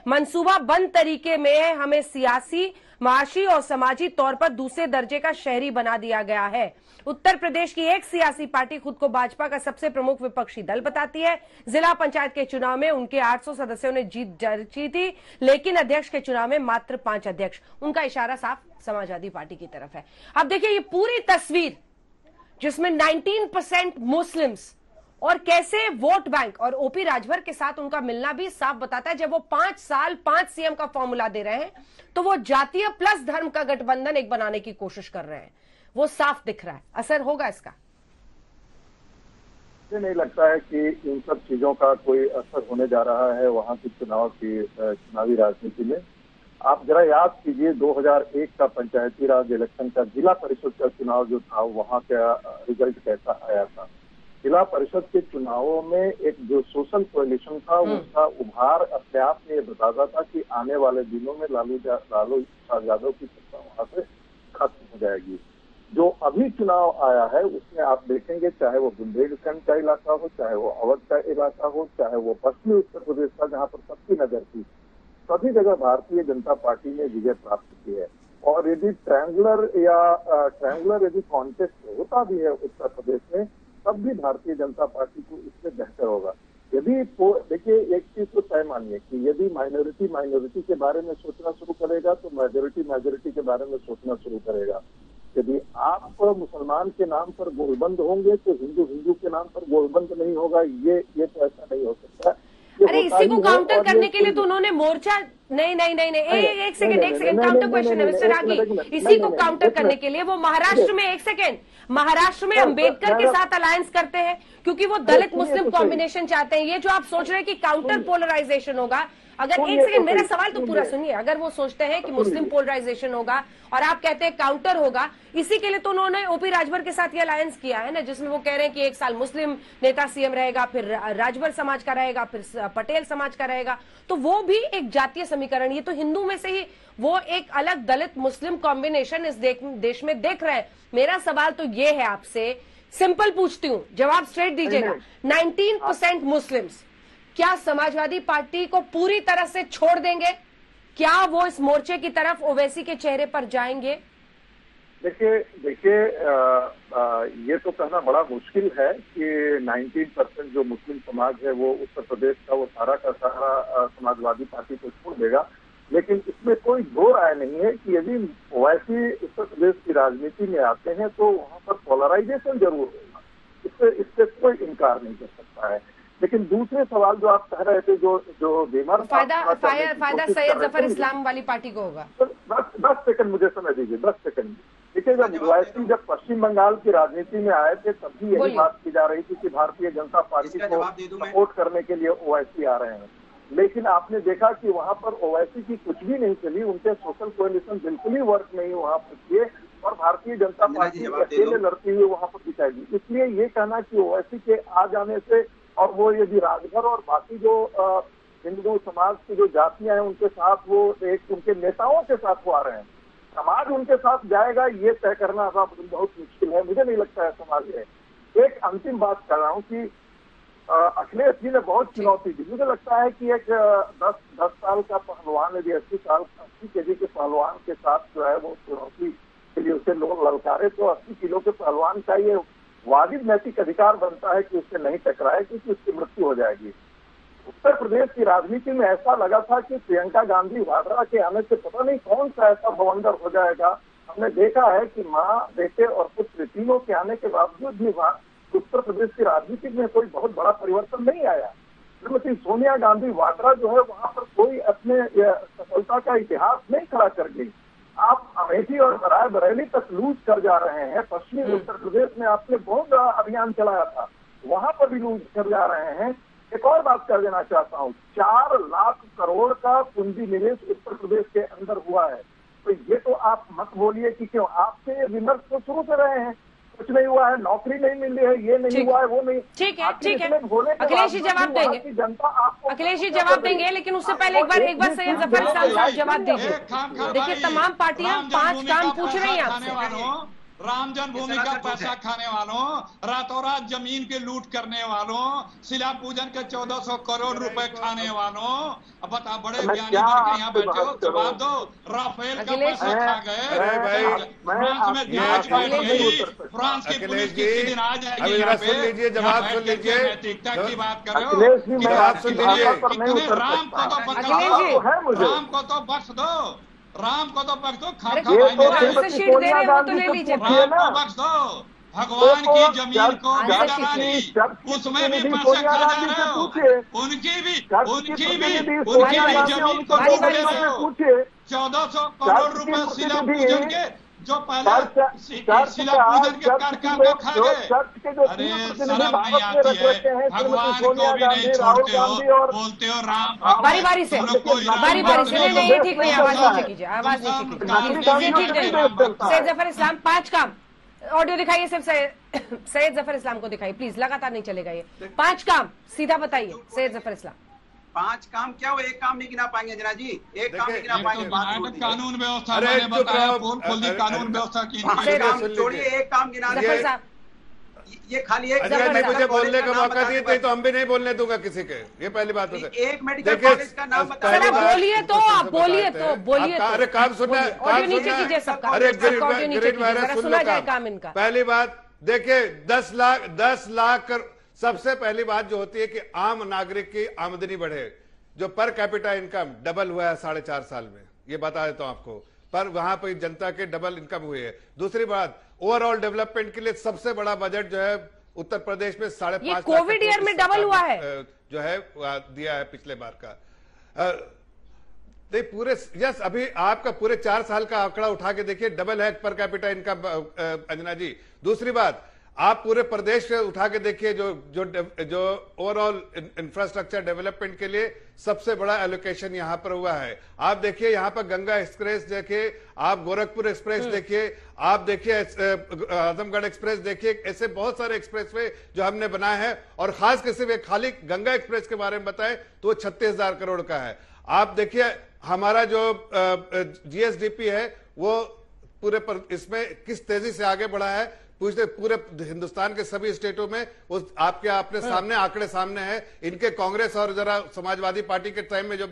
मंसूबा बंद तरीके में हमें सियासी, माशी और समाजी तौर पर दूसरे दर्जे का शहरी बना दिया गया है। उत्तर प्रदेश की एक सियासी पार्टी खुद को भाजपा का सबसे प्रमुख विपक्षी दल बताती है। जिला पंचायत के चुनाव में उनके 800 सदस्यों ने जीत दर्ज की थी, लेकिन अध्यक्ष के चुनाव में मात्र 5 अध्यक्ष। उनका इशारा साफ समाजवादी पार्टी की तरफ है। अब देखिए ये पूरी तस्वीर जिसमें 19% मुस्लिम्स और कैसे वोट बैंक और ओपी राजभर के साथ उनका मिलना भी साफ बताता है। जब वो 5 साल 5 सीएम का फॉर्मूला दे रहे हैं तो वो जातीय प्लस धर्म का गठबंधन एक बनाने की कोशिश कर रहे हैं, वो साफ दिख रहा है। असर होगा इसका? मुझे नहीं लगता है कि इन सब चीजों का कोई असर होने जा रहा है वहां की चुनावी राजनीति में। आप जरा याद कीजिए 2001 का पंचायती राज इलेक्शन का जिला परिषद का चुनाव जो था, वहां का रिजल्ट कैसा आया था। जिला परिषद के चुनावों में एक जो सोशल कोएलिशन था उसका उभार अपने आप में ये बताता था कि आने वाले दिनों में लालू प्रसाद यादव की सत्ता वहां से खत्म हो जाएगी। जो अभी चुनाव आया है उसमें आप देखेंगे, चाहे वो बुंदेलखंड का इलाका हो, चाहे वो अवध का इलाका हो, चाहे वो पश्चिमी उत्तर प्रदेश का जहाँ पर सबकी नजर थी, सभी जगह भारतीय जनता पार्टी ने विजय प्राप्त की है। और यदि ट्रायंगुलर यदि कॉन्टेस्ट होता भी है उत्तर प्रदेश में, तब भी भारतीय जनता पार्टी को इससे बेहतर होगा। यदि देखिए एक चीज तो तय मानिए कि यदि माइनॉरिटी के बारे में सोचना शुरू करेगा तो मेजोरिटी के बारे में सोचना शुरू करेगा। यदि आप मुसलमान के नाम पर गोलबंद होंगे तो हिंदू के नाम पर गोलबंद नहीं होगा। ये तो ऐसा नहीं हो सकता। अरे इसी को काउंटर करने के लिए तो उन्होंने मोर्चा नहीं एक सेकंड काउंटर क्वेश्चन है मिस्टर रागी। इसी को काउंटर करने के लिए वो महाराष्ट्र में अंबेडकर के साथ अलायंस करते हैं क्योंकि वो दलित मुस्लिम कॉम्बिनेशन चाहते हैं। ये जो आप सोच रहे हैं कि काउंटर पोलराइजेशन होगा, अगर एक सेकंड मेरा सवाल तो पूरा सुनिए। अगर वो सोचते हैं कि मुस्लिम पोलराइजेशन होगा और आप कहते हैं काउंटर होगा, इसी के लिए तो उन्होंने ओपी राजभर के साथ ये अलायंस किया है ना, जिसमें वो कह रहे हैं कि 1 साल मुस्लिम नेता सीएम रहेगा, फिर राजभर समाज का रहेगा, फिर पटेल समाज का रहेगा। तो वो भी एक जातीय समीकरण, ये तो हिंदू में से ही वो एक अलग दलित मुस्लिम कॉम्बिनेशन इस देश में देख रहे हैं। मेरा सवाल तो ये है आपसे, सिंपल पूछती हूँ, जवाब स्ट्रेट दीजिएगा। 19% मुस्लिम्स क्या समाजवादी पार्टी को पूरी तरह से छोड़ देंगे? क्या वो इस मोर्चे की तरफ ओवैसी के चेहरे पर जाएंगे? देखिए ये तो कहना बड़ा मुश्किल है कि 19% जो मुस्लिम समाज है वो उत्तर प्रदेश का वो सारा का सारा समाजवादी पार्टी को छोड़ देगा। लेकिन इसमें कोई दो राय नहीं है कि यदि ओवैसी उत्तर प्रदेश की राजनीति में आते हैं तो वहां पर पोलराइजेशन जरूर होगा, इससे कोई इनकार नहीं कर सकता है। लेकिन दूसरे सवाल जो आप कह रहे थे, जो विमर्श फायदा सैयद जफर इस्लाम वाली पार्टी को होगा। 10 सेकंड मुझे समय दीजिए, 10 सेकंड। देखिए जब पश्चिम बंगाल की राजनीति में आए थे तभी यही बात की जा रही थी कि भारतीय जनता पार्टी को सपोर्ट करने के लिए ओवैसी आ रहे हैं। लेकिन आपने देखा कि वहां पर ओवैसी की कुछ भी नहीं चली, उनके सोशल कोएलिशन बिल्कुल ही वर्क नहीं वहां पर किए और भारतीय जनता पार्टी अकेले लड़ती हुई वहां पर दिखाई दी। इसलिए ये कहना कि ओवैसी के आ जाने से और वो यदि राजभर और बाकी जो हिंदू समाज की जो जातियां हैं उनके साथ वो एक उनके नेताओं के साथ वो आ रहे हैं, समाज उनके साथ जाएगा ये तय करना बहुत मुश्किल है। मुझे नहीं लगता है समाज है। एक अंतिम बात कर रहा हूँ कि अखिलेश जी ने बहुत चुनौती दी। मुझे लगता है कि एक 10 साल का पहलवान यदि 80 केजी के पहलवान के साथ जो है वो चुनौती के लिए उसे लोग ललकारे तो 80 किलो के पहलवान का ये वाजिब नैतिक अधिकार बनता है कि उससे नहीं टकराए क्योंकि उसकी मृत्यु हो जाएगी। उत्तर प्रदेश की राजनीति में ऐसा लगा था कि प्रियंका गांधी वाड्रा के आने से पता नहीं कौन सा ऐसा बवंडर हो जाएगा। हमने देखा है कि माँ, बेटे और पुत्र तीनों के आने के बावजूद भी उत्तर प्रदेश की राजनीति में कोई बहुत बड़ा परिवर्तन नहीं आया। श्रीमती सोनिया गांधी वाड्रा जो है वहां पर कोई अपने सफलता का इतिहास नहीं खड़ा कर गई। आप अमेठी और बरेली तक लूज कर जा रहे हैं। पश्चिमी उत्तर प्रदेश में आपने बहुत बड़ा अभियान चलाया था, वहां पर भी लूज कर जा रहे हैं। एक और बात कर देना चाहता हूँ, 4 लाख करोड़ का पूंजी निवेश उत्तर प्रदेश के अंदर हुआ है। तो ये तो आप मत बोलिए कि क्यों, आपसे विमर्श तो शुरू से रहे हैं, कुछ नहीं हुआ है, नौकरी नहीं मिली है, ये नहीं हुआ है, वो नहीं। ठीक है, ठीक है, अखिलेश जी जवाब देंगे, जनता आपको अखिलेश जी जवाब देंगे, लेकिन उससे पहले एक बार सैयद जफर इस्लाम साहब जवाब दीजिए। देखिए तमाम पार्टियां 5 काम पूछ रही हैं आपसे। राम जन्मभूमि का पैसा खाने वालों, रातों रात जमीन के लूट करने वालों, शिला पूजन के 1400 करोड़ रुपए खाने वालों, अब बता बड़े ज्ञानी बन के यहाँ बैठे हो, जवाब दो। राफेल का पैसा खा गए, फ्रांस में जांच बैठ गई, फ्रांस की पुलिस किसी दिन आ जाएगी यहाँ पे, जवाब सुन लीजिए, नैतिकता की बात कर रहे हो, जवाब सुन लीजिए। राम को तो बख्श, राम को तो बख्श दो, राम को तो बख्श दो, राम को बख्श दो, भगवान की जमीन को भी दलाली, उसमें भी पैसे खा जा रहे हो, उनकी भी जमीन को डूब ले रहे हो। 1400 करोड़ रुपए शिला पूजन के जो पहले शिला पूजन के कार्यक्रम को खा गए। अरे शर्म नहीं आती है, भगवान को भी नहीं छोड़ते हो, बोलते हो राम। बारी बारी से नहीं, ये ठीक नहीं, आवाज नीचे कीजिए, आवाज नीचे कीजिए, ठीक नहीं। सैयद जफर इस्लाम 5 काम, ऑडियो दिखाइए, सिर्फ सैयद जफर इस्लाम को दिखाइए प्लीज, लगातार नहीं चलेगा ये। 5 काम सीधा बताइए सैयद जफर इस्लाम। 5 काम क्या हो, एक काम नहीं गिना पाएंगे जना जी, एक काम नहीं गिना पाएंगे। कानून व्यवस्था मैंने बताया, कानून व्यवस्था की छोड़िए, एक काम गिना, ये खाली एक मुझे बोलने का मौका दिए थे, तो हम भी नहीं बोलने दूंगा किसी के, ये पहली बात है। एक मेडिकल कॉलेज का नाम बताइए। बोलिए तो आप बोलिए तो बोलिए। अरे काम सुनना, ऑडियो नीचे कीजिए सबका, अरे सुना जाए काम इनका। पहली बात देखिए, 10 लाख सबसे पहली बात जो होती है कि आम नागरिक की आमदनी बढ़े, जो पर कैपिटा इनकम डबल हुआ है 4.5 साल में, ये बता देता हूं आपको, पर वहां पर जनता के डबल इनकम हुई है। दूसरी बात, ओवरऑल डेवलपमेंट के लिए सबसे बड़ा बजट जो है उत्तर प्रदेश में 5.5 कोविड ईयर में डबल हुआ है, जो है दिया है पिछले बार का। पूरे यस, अभी आपका पूरे 4 साल का आंकड़ा उठा के देखिए, डबल है पर कैपिटा इनकम अंजना जी। दूसरी बात, आप पूरे प्रदेश से उठा के देखिए, जो ओवरऑल इंफ्रास्ट्रक्चर डेवलपमेंट के लिए सबसे बड़ा एलोकेशन यहां पर हुआ है। आप देखिए यहाँ पर गंगा एक्सप्रेस देखिए, आप गोरखपुर एक्सप्रेस देखिए, आप देखिए आजमगढ़ एक्सप्रेस देखिए, ऐसे बहुत सारे एक्सप्रेसवे जो हमने बनाए हैं। और खास करके खाली गंगा एक्सप्रेस के बारे में बताएं तो वो 36,000 करोड़ का है। आप देखिए हमारा जो जीएसडीपी है वो पूरे इसमें किस तेजी से आगे बढ़ा है, पूरे हिंदुस्तान के सभी स्टेटों में वो आपने सामने आंकड़े सामने हैं। इनके कांग्रेस और जरा समाजवादी पार्टी के टाइम में जो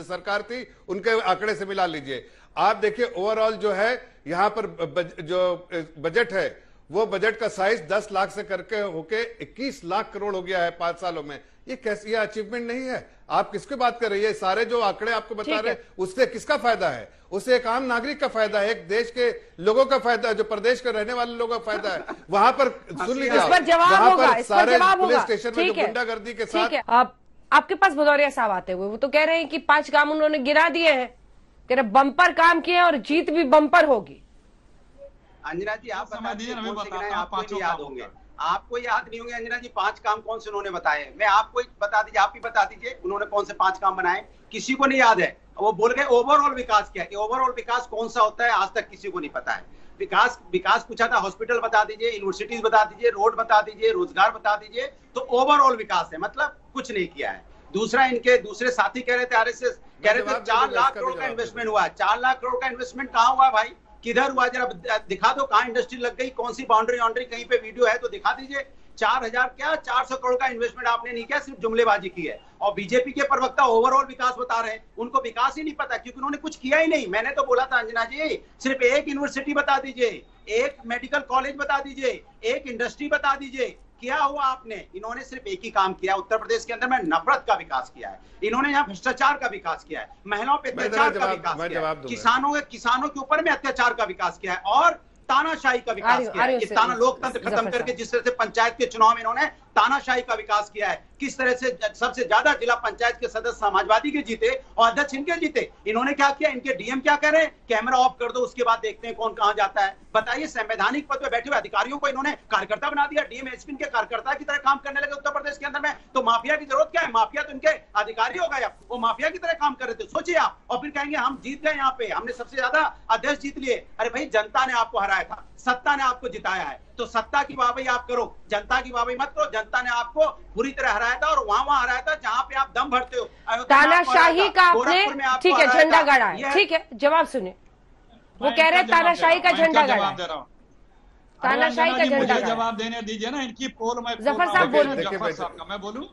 सरकार थी उनके आंकड़े से मिला लीजिए। आप देखिए ओवरऑल जो है यहाँ पर जो बजट है वो बजट का साइज 10 लाख से करके होके 21 लाख करोड़ हो गया है 5 सालों में। ये कैसी, ये अचीवमेंट नहीं है? आप किसकी बात कर रही है? सारे जो आंकड़े आपको बता रहे हैं उससे किसका फायदा है? उससे एक आम नागरिक का फायदा है, एक देश के लोगों का फायदा है, जो प्रदेश के रहने वाले लोगों का फायदा है। वहां पर सुन लीजिए, वहां पर सारे पुलिस स्टेशन में जो गुंडागर्दी के साथ। अब आपके पास भदौरिया साहब आते हुए वो तो कह रहे हैं कि 5 काम उन्होंने गिरा दिए हैं, कह रहे बम्पर काम किए और जीत भी बम्पर होगी। अंजना जी आप बता दीजिए, आपको याद होंगे, आपको याद नहीं होंगे अंजना जी 5 काम कौन से उन्होंने बताए? मैं आपको बता दीजिए, आप ही बता दीजिए उन्होंने कौन से 5 काम बनाए। किसी को नहीं याद है। वो बोल गए ओवरऑल विकास क्या है। ओवरऑल विकास कौन सा होता है आज तक किसी को नहीं पता है। विकास पूछा था, हॉस्पिटल बता दीजिए, यूनिवर्सिटीज बता दीजिए, रोड बता दीजिए, रोजगार बता दीजिए, तो ओवरऑल विकास है, मतलब कुछ नहीं किया है। दूसरा, इनके दूसरे साथी कह रहे थे, आरएसएस कह रहे थे 4 लाख करोड़ का इन्वेस्टमेंट हुआ है। 4 लाख करोड़ का इन्वेस्टमेंट कहाँ हुआ भाई? किधर हुआ? जरा दिखा दो, कहाँ इंडस्ट्री लग गई, कौन सी बाउंड्री कहीं पे वीडियो है तो दिखा दीजिए। 400 करोड़ का इन्वेस्टमेंट आपने नहीं किया, सिर्फ जुमलेबाजी की है। और बीजेपी के प्रवक्ता ओवरऑल विकास बता रहे हैं, उनको विकास ही नहीं पता क्योंकि उन्होंने कुछ किया ही नहीं। मैंने तो बोला था अंजना जी, सिर्फ एक यूनिवर्सिटी बता दीजिए, एक मेडिकल कॉलेज बता दीजिए, एक इंडस्ट्री बता दीजिए, क्या हुआ आपने? इन्होंने सिर्फ एक ही काम किया, उत्तर प्रदेश के अंदर में नफरत का विकास किया है इन्होंने, यहाँ भ्रष्टाचार का विकास किया है, महिलाओं पे अत्याचार का विकास किया है, किसानों के ऊपर में अत्याचार का विकास किया है और तानाशाही का विकास किया है। ताना लोकतंत्र खत्म करके जिस तरह से पंचायत के चुनाव में इन्होंने तानाशाही का विकास किया है, किस तरह से सबसे ज्यादा जिला पंचायत के सदस्य समाजवादी के जीते और अध्यक्ष इनके जीते। इन्होंने क्या किया, इनके डीएम क्या कह रहे हैं, कैमरा ऑफ कर दो, उसके बाद देखते हैं कौन कहां जाता है। बताइए, संवैधानिक पद पे बैठे हुए अधिकारियों को इन्होंने कार्यकर्ता बना दिया, डीएम एसपी के कार्यकर्ता की तरह काम करने लगे उत्तर प्रदेश के अंदर में। तो माफिया की जरूरत क्या है, माफिया तो इनके अधिकारी हो गए, वो माफिया की तरह काम कर रहे थे। सोचिए आप, और फिर कहेंगे हम जीत गए, यहाँ पे हमने सबसे ज्यादा अध्यक्ष जीत लिए। अरे भाई, जनता ने आपको हराया था, सत्ता ने आपको जिताया है, तो सत्ता की वाहवाही आप करो, जनता की वाहवाही मत करो। जनता ने आपको बुरी तरह हराया था और वहां हराया था जहां पे आप दम भरते हो। तानाशाही का आपने, ठीक है, झंडा गाड़ा है, ठीक है, जवाब सुने। वो कह रहे हैं तानाशाही का झंडा गाड़ा है, तानाशाही का झंडा। जवाब देने दीजिए ना, इनकी पोल में जफर साहब बोलो। जफर साहब का मैं बोलूं,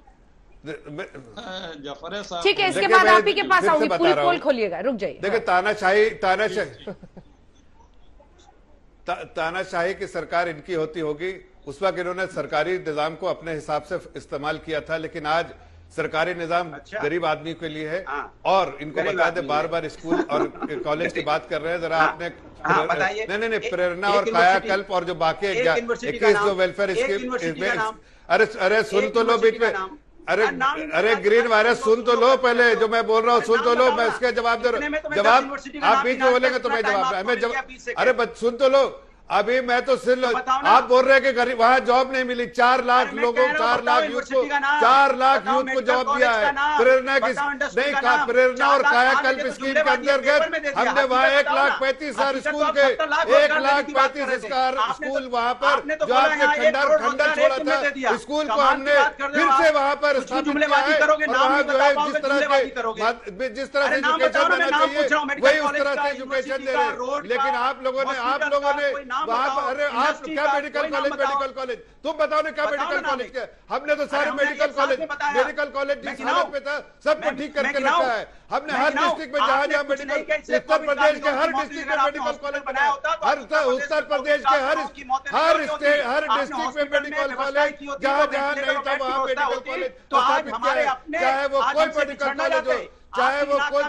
जफर साहब, ठीक है, इसके बाद आप ही के पास आऊंगी, पूरी पोल खोलिएगा, रुक जाइए। देखिए, तानाशाही की सरकार इनकी होती होगी, उस वक्त इन्होंने सरकारी निजाम को अपने हिसाब से इस्तेमाल किया था, लेकिन आज सरकारी निजाम गरीब आदमी के लिए है। और इनको बता दे, बार बार स्कूल और कॉलेज की बात कर रहे हैं, जरा आपने नहीं, प्रेरणा और कायाकल्प और जो बाकी 21 जो वेलफेयर स्कीम, अरे सुन तो लो बीच में, अरे ग्रीन वायरस सुन तो लो पहले, जो मैं बोल रहा हूँ सुन तो लो, मैं इसके जवाब दे रहा हूँ। जवाब आप बीच में बोलेंगे तो मैं जवाब, अरे सुन तो लो। अभी मैं तो सिर्फ, आप बोल रहे हैं कि गरीब वहां जॉब नहीं मिली, 4 लाख लोगों, 4 लाख यूथ को, 4 लाख यूथ को जॉब दिया है। प्रेरणा की नहीं कहा, प्रेरणा और कायाकल्प स्कीम के अंतर्गत हमने वहाँ 1,35,000 स्कूल के 1,35,000 स्कूल वहाँ पर जो आपने खंडर छोड़ा था, स्कूल को हमने फिर से वहाँ पर स्थापित किया है। वहाँ जो है जिस तरह से एजुकेशन देना चाहिए वही उस तरह से एजुकेशन दे रहे हैं। लेकिन आप लोगों ने वहां पर, अरे आप क्या मेडिकल कॉलेज तुम बताओ ना, क्या मेडिकल कॉलेज क्या? हमने तो सारे मेडिकल कॉलेज जिस हालत में था सबको ठीक करके रखा है। हमने हर डिस्ट्रिक्ट में जहां मेडिकल, उत्तर प्रदेश के हर डिस्ट्रिक्ट में मेडिकल कॉलेज बनाया, उत्तर प्रदेश के हर डिस्ट्रिक्ट में मेडिकल कॉलेज, जहां नहीं था वहां मेडिकल कॉलेज स्थापित किया है। चाहे वो कोई मेडिकल कॉलेज हो, चाहे वो कोई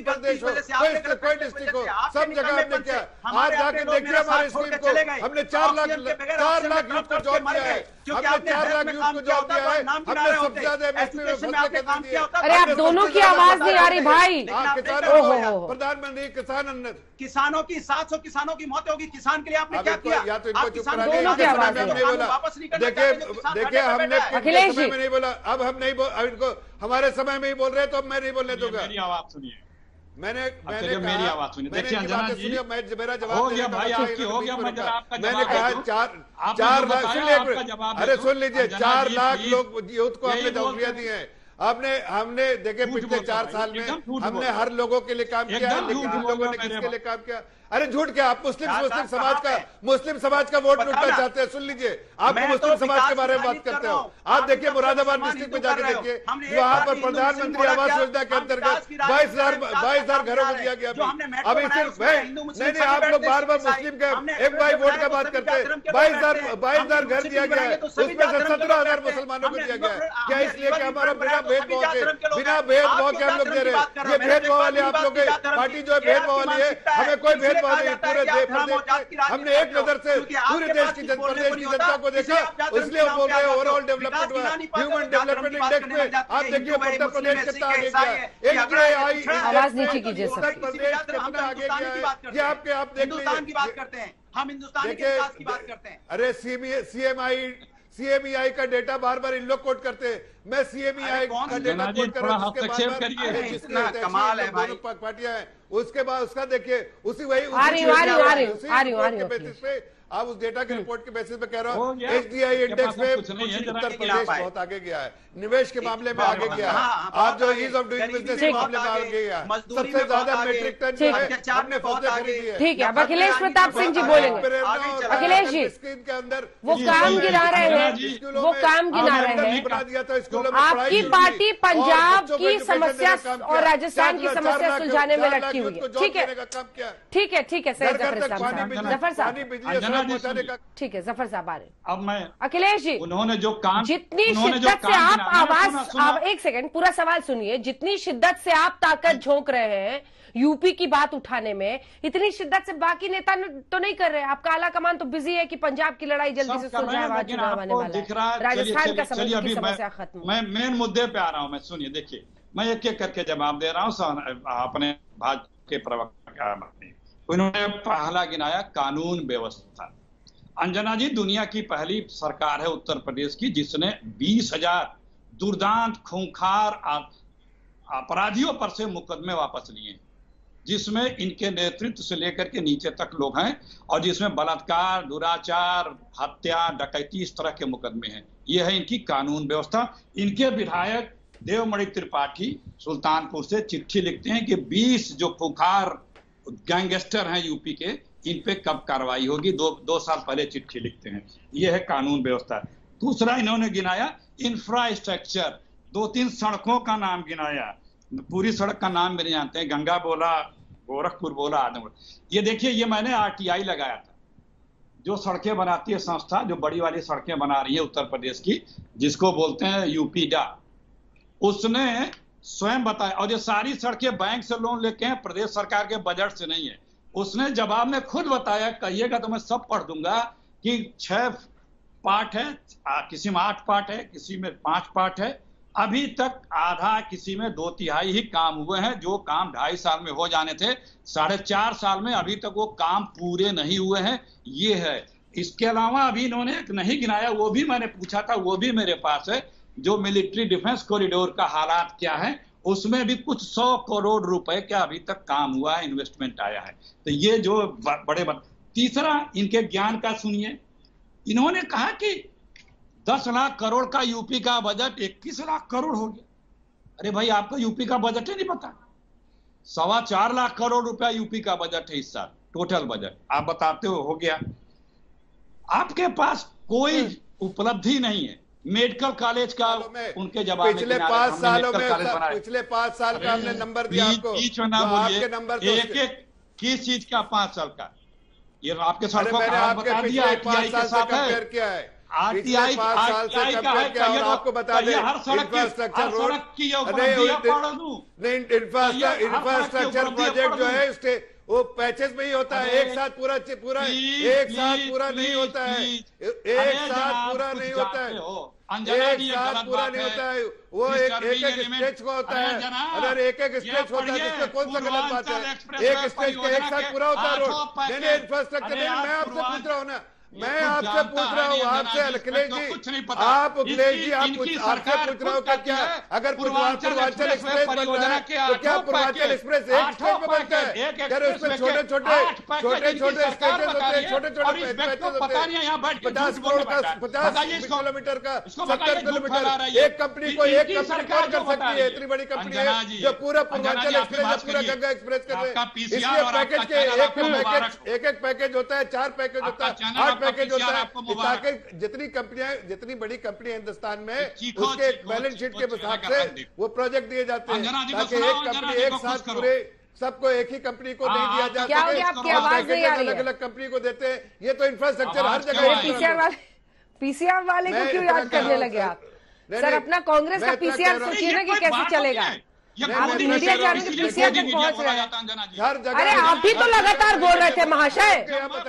प्रदेश हो, कोई डिस्ट्रिक्ट हो, सब जगह हमने किया। आज जाके देखिए हमारे स्कीम को, हमने 4 लाख यूथ को जॉब दिया है, हमने 4 लाख यूथ को जॉब दिया है, हमने सबसे ज्यादा एमएसपी में फसलें कर दी है। अरे आप दोनों की आवाज नहीं आ रही भाई। प्रधानमंत्री किसानों की 700 किसानों की मौत होगी, किसान के लिए आपने क्या किया? या तो इनको चुप कराने वापस नहीं करना। देखिए हमने अखिलेश जी नहीं बोला, अब हम नहीं इनको हमारे समय में ही बोल रहे, तो अब मैं नहीं बोलने दूंगा। मेरी आवाज सुनिए, मैंने मेरी आवाज सुनिए। देखिए अंजना जी, मेरा जवाब हो गया भाई, आपकी हो गया, मैं जरा आपका मैंने कहा 4 लाख, अरे सुन लीजिए, 4 लाख लोग यूथ को आपने नौकरियां दी हैं। हमने देखे पिछले 4 साल में हमने हर लोगों के लिए काम किया है, लेकिन इन लोगों ने किसके लिए काम किया? अरे झूठ क्या, आप मुस्लिम समाज का वोट लूटना चाहते हैं? सुन लीजिए, आप मुस्लिम समाज के बारे में बात करते हो। आप देखिए मुरादाबाद डिस्ट्रिक्ट में जाके देखिए, वहां पर प्रधानमंत्री आवास योजना के अंतर्गत 22,000 घरों को दिया गया। अभी सिर्फ नहीं, आप लोग बार बार मुस्लिम के एक भाई वोट का बात करते हैं। 22,000 घर दिया गया है, उसमें से 17,000 मुसलमानों को दिया गया है। क्या इसलिए कि हमारा बिना भेदभाव के हम लोग दे रहे हैं? ये भेदभाव वाले आप लोग पार्टी जो है भेदभाव वाली है, हमें कोई भेदभाव नहीं। पूरे हमने एक नजर से पूरे देश की प्रदेश की जनता को देखा, इसलिए हम बोल रहे हैं ओवरऑल डेवलपमेंट हुआ, ह्यूमन डेवलपमेंट इंडेक्स में आप देखिए उत्तर प्रदेश कितना आगे गया। आवाज नीचे कीजिए, उत्तर प्रदेश कितना आगे गया है, ये आप देख लीजिए। की बात करते हैं हम, हिंदुस्तान के विकास की बात करते हैं। अरे सीएमईआई का डेटा बार बार इन लोग कोट करते हैं, मैं सीएमईआई का डेटा कोट कर रहा हूँ। कमाल है भाई, पार्टियां हैं, उसके बाद उसका देखिए वही बेसिस पे आप उस डेटा के रिपोर्ट के बेसिस पे कह रहा हूँ। एचडीआई इंडेक्स में उत्तर प्रदेश बहुत आगे गया है, निवेश के मामले में आगे गया है, आप जो ईज ऑफ डूइंग बिजनेस के मामले में आगे गया है, सबसे ज्यादा मेट्रिक टन जो है हमने फसलें खरीदी है। ठीक है, अब अखिलेश प्रताप सिंह जी बोलेंगे। अखिलेश जी स्कीम के अंदर वो काम गिना रहे हैं, आपकी पार्टी पंजाब की समस्या और राजस्थान की समस्या सुलझाने में लटकी हुई है। ठीक है, ठीक है, ठीक है, जफर साहब पहुंचाने का। ठीक है, जफर साहब आ रहे। अब मैं अखिलेश जी, उन्होंने जो काम जितनी शिद्दत से आप आवाज, एक सेकंड पूरा सवाल सुनिए, जितनी शिद्दत से आप ताकत झोंक रहे हैं यूपी की बात उठाने में, इतनी शिद्दत से बाकी नेता तो नहीं कर रहे। आपका आला कमान तो बिजी है कि पंजाब की लड़ाई जल्दी से सुलझाए, चुनाव आने वाला है, राजस्थान का समस्या खत्म। मैं मेन मुद्दे पे आ रहा हूं। मैं सुनिए, देखिए मैं एक एक करके जवाब दे रहा हूं अपने भाजपा के प्रवक्ता। उन्होंने पहला गिनाया कानून व्यवस्था। अंजना जी, दुनिया की पहली सरकार है उत्तर प्रदेश की जिसने 20,000 दुर्दांत खूंखार अपराधियों पर से मुकदमे वापस लिए, जिसमें इनके नेतृत्व से लेकर के नीचे तक लोग हैं, और जिसमें बलात्कार, दुराचार, हत्या, डकैती, इस तरह के मुकदमे हैं। यह है इनकी कानून व्यवस्था। इनके विधायक देवमणि त्रिपाठी सुल्तानपुर से चिट्ठी लिखते हैं कि 20 जो खुखार गैंगस्टर हैं यूपी के, इन पे कब कार्रवाई होगी। दो साल पहले चिट्ठी लिखते हैं। यह है कानून व्यवस्था। दूसरा इन्होंने गिनाया इंफ्रास्ट्रक्चर। 2-3 सड़कों का नाम गिनाया, पूरी सड़क का नाम भी नहीं जानते हैं। गंगा बोला, गोरखपुर बोला, आदमपुर। ये देखिए, ये मैंने RTI लगाया था, जो सड़कें बनाती है संस्था, जो बड़ी वाली सड़कें बना रही है उत्तर प्रदेश की, जिसको बोलते हैं यूपीडा, उसने स्वयं बताया। और ये सारी सड़कें बैंक से लोन लेके हैं, प्रदेश सरकार के बजट से नहीं है। उसने जवाब में खुद बताया, कहिएगा तो मैं सब पढ़ दूंगा, कि 6 पार्ट है, किसी में 8 पार्ट है, किसी में 5 पार्ट है। अभी तक आधा, किसी में 2/3 ही काम हुए हैं। जो काम 2.5 साल में हो जाने थे, 4.5 साल में अभी तक वो काम पूरे नहीं हुए हैं। ये है। इसके अलावा अभी इन्होंने एक नहीं गिनाया, वो भी मैंने पूछा था, वो भी मेरे पास है, जो मिलिट्री डिफेंस कॉरिडोर का हालात क्या है। उसमें भी कुछ 100 करोड़ रुपए का अभी तक काम हुआ है, इन्वेस्टमेंट आया है। तो ये जो बड़े तीसरा इनके ज्ञान का सुनिए। इन्होंने कहा कि 10 लाख करोड़ का यूपी का बजट 21 लाख करोड़ हो गया। अरे भाई, आपको यूपी का बजट ही नहीं पता। 4.25 लाख करोड़ रुपया यूपी का बजट है इस साल, टोटल बजट। आप बताते हो गया। आपके पास कोई उपलब्धि नहीं है। मेडिकल कॉलेज का उनके जवाब में पिछले 5 सालों में, पिछले 5 साल का हमने नंबर दिया आपको। बीच में ना बोलिए, एक किस चीज का 5 साल का, ये आपके सड़कों का बता दिया। RTI के साथ है, RTI का है, आपको बता दें, हर सड़क की इंफ्रास्ट्रक्चर प्रोजेक्ट जो है वो पैचेस में ही होता है। एक साथ पूरा एक साथ पूरा नहीं होता है। एक साथ पूरा नहीं होता है। एक साथ पूरा नहीं होता है। वो एक स्टेज को होता है। अगर एक स्टेज होता है, जिसमें कौन सा गलत बात है? एक स्टेज के एक साथ पूरा होता है रोड। नहीं, इंफ्रास्ट्रक्चर नहीं। मैं आपसे पूछ रहा हूँ ना, मैं आपसे पूछ रहा हूँ, आपसे अखिलेश जी, आप अखिलेश जी, आपसे पूछ रहा हूँ कि क्या अगर पूर्वांचल एक्सप्रेस बन रहा है तो क्या पूर्वांचल एक्सप्रेस एक स्टेज पे बनता है? क्या उसमें छोटे छोटे स्टेशन होते हैं, छोटे छोटे 50 करोड़ का, 50 किलोमीटर का, 70 किलोमीटर। एक कंपनी को एक कंपनी कौन कर सकती है? इतनी बड़ी कंपनी है जो पूरा पूर्वांचल एक्सप्रेस या पूरा गंगा एक्सप्रेस कर रहे हैं। इसलिए पैकेज के एक पैकेज होता है, 4 पैकेज होता है, 8 पैकेज होता है, ताकि जितनी बड़ी कंपनी हिंदुस्तान में, उसके बैलेंस शीट के हिसाब से वो प्रोजेक्ट दिए जाते हैं, ताकि एक कंपनी एक साथ पूरे सबको एक ही कंपनी को नहीं दिया जा सके। अलग अलग कंपनी को देते हैं। ये तो इंफ्रास्ट्रक्चर हर जगह। पीसीआर वाले को क्यों याद करने लगे आप? सर, अपना कांग्रेस का पीसीआर सोचिए ना कि कैसे चलेगा। आप मीडिया चैनल के पीसीआर तक पहुंच रहे हैं। अरे आप भी तो लगातार बोल रहे थे महाशय,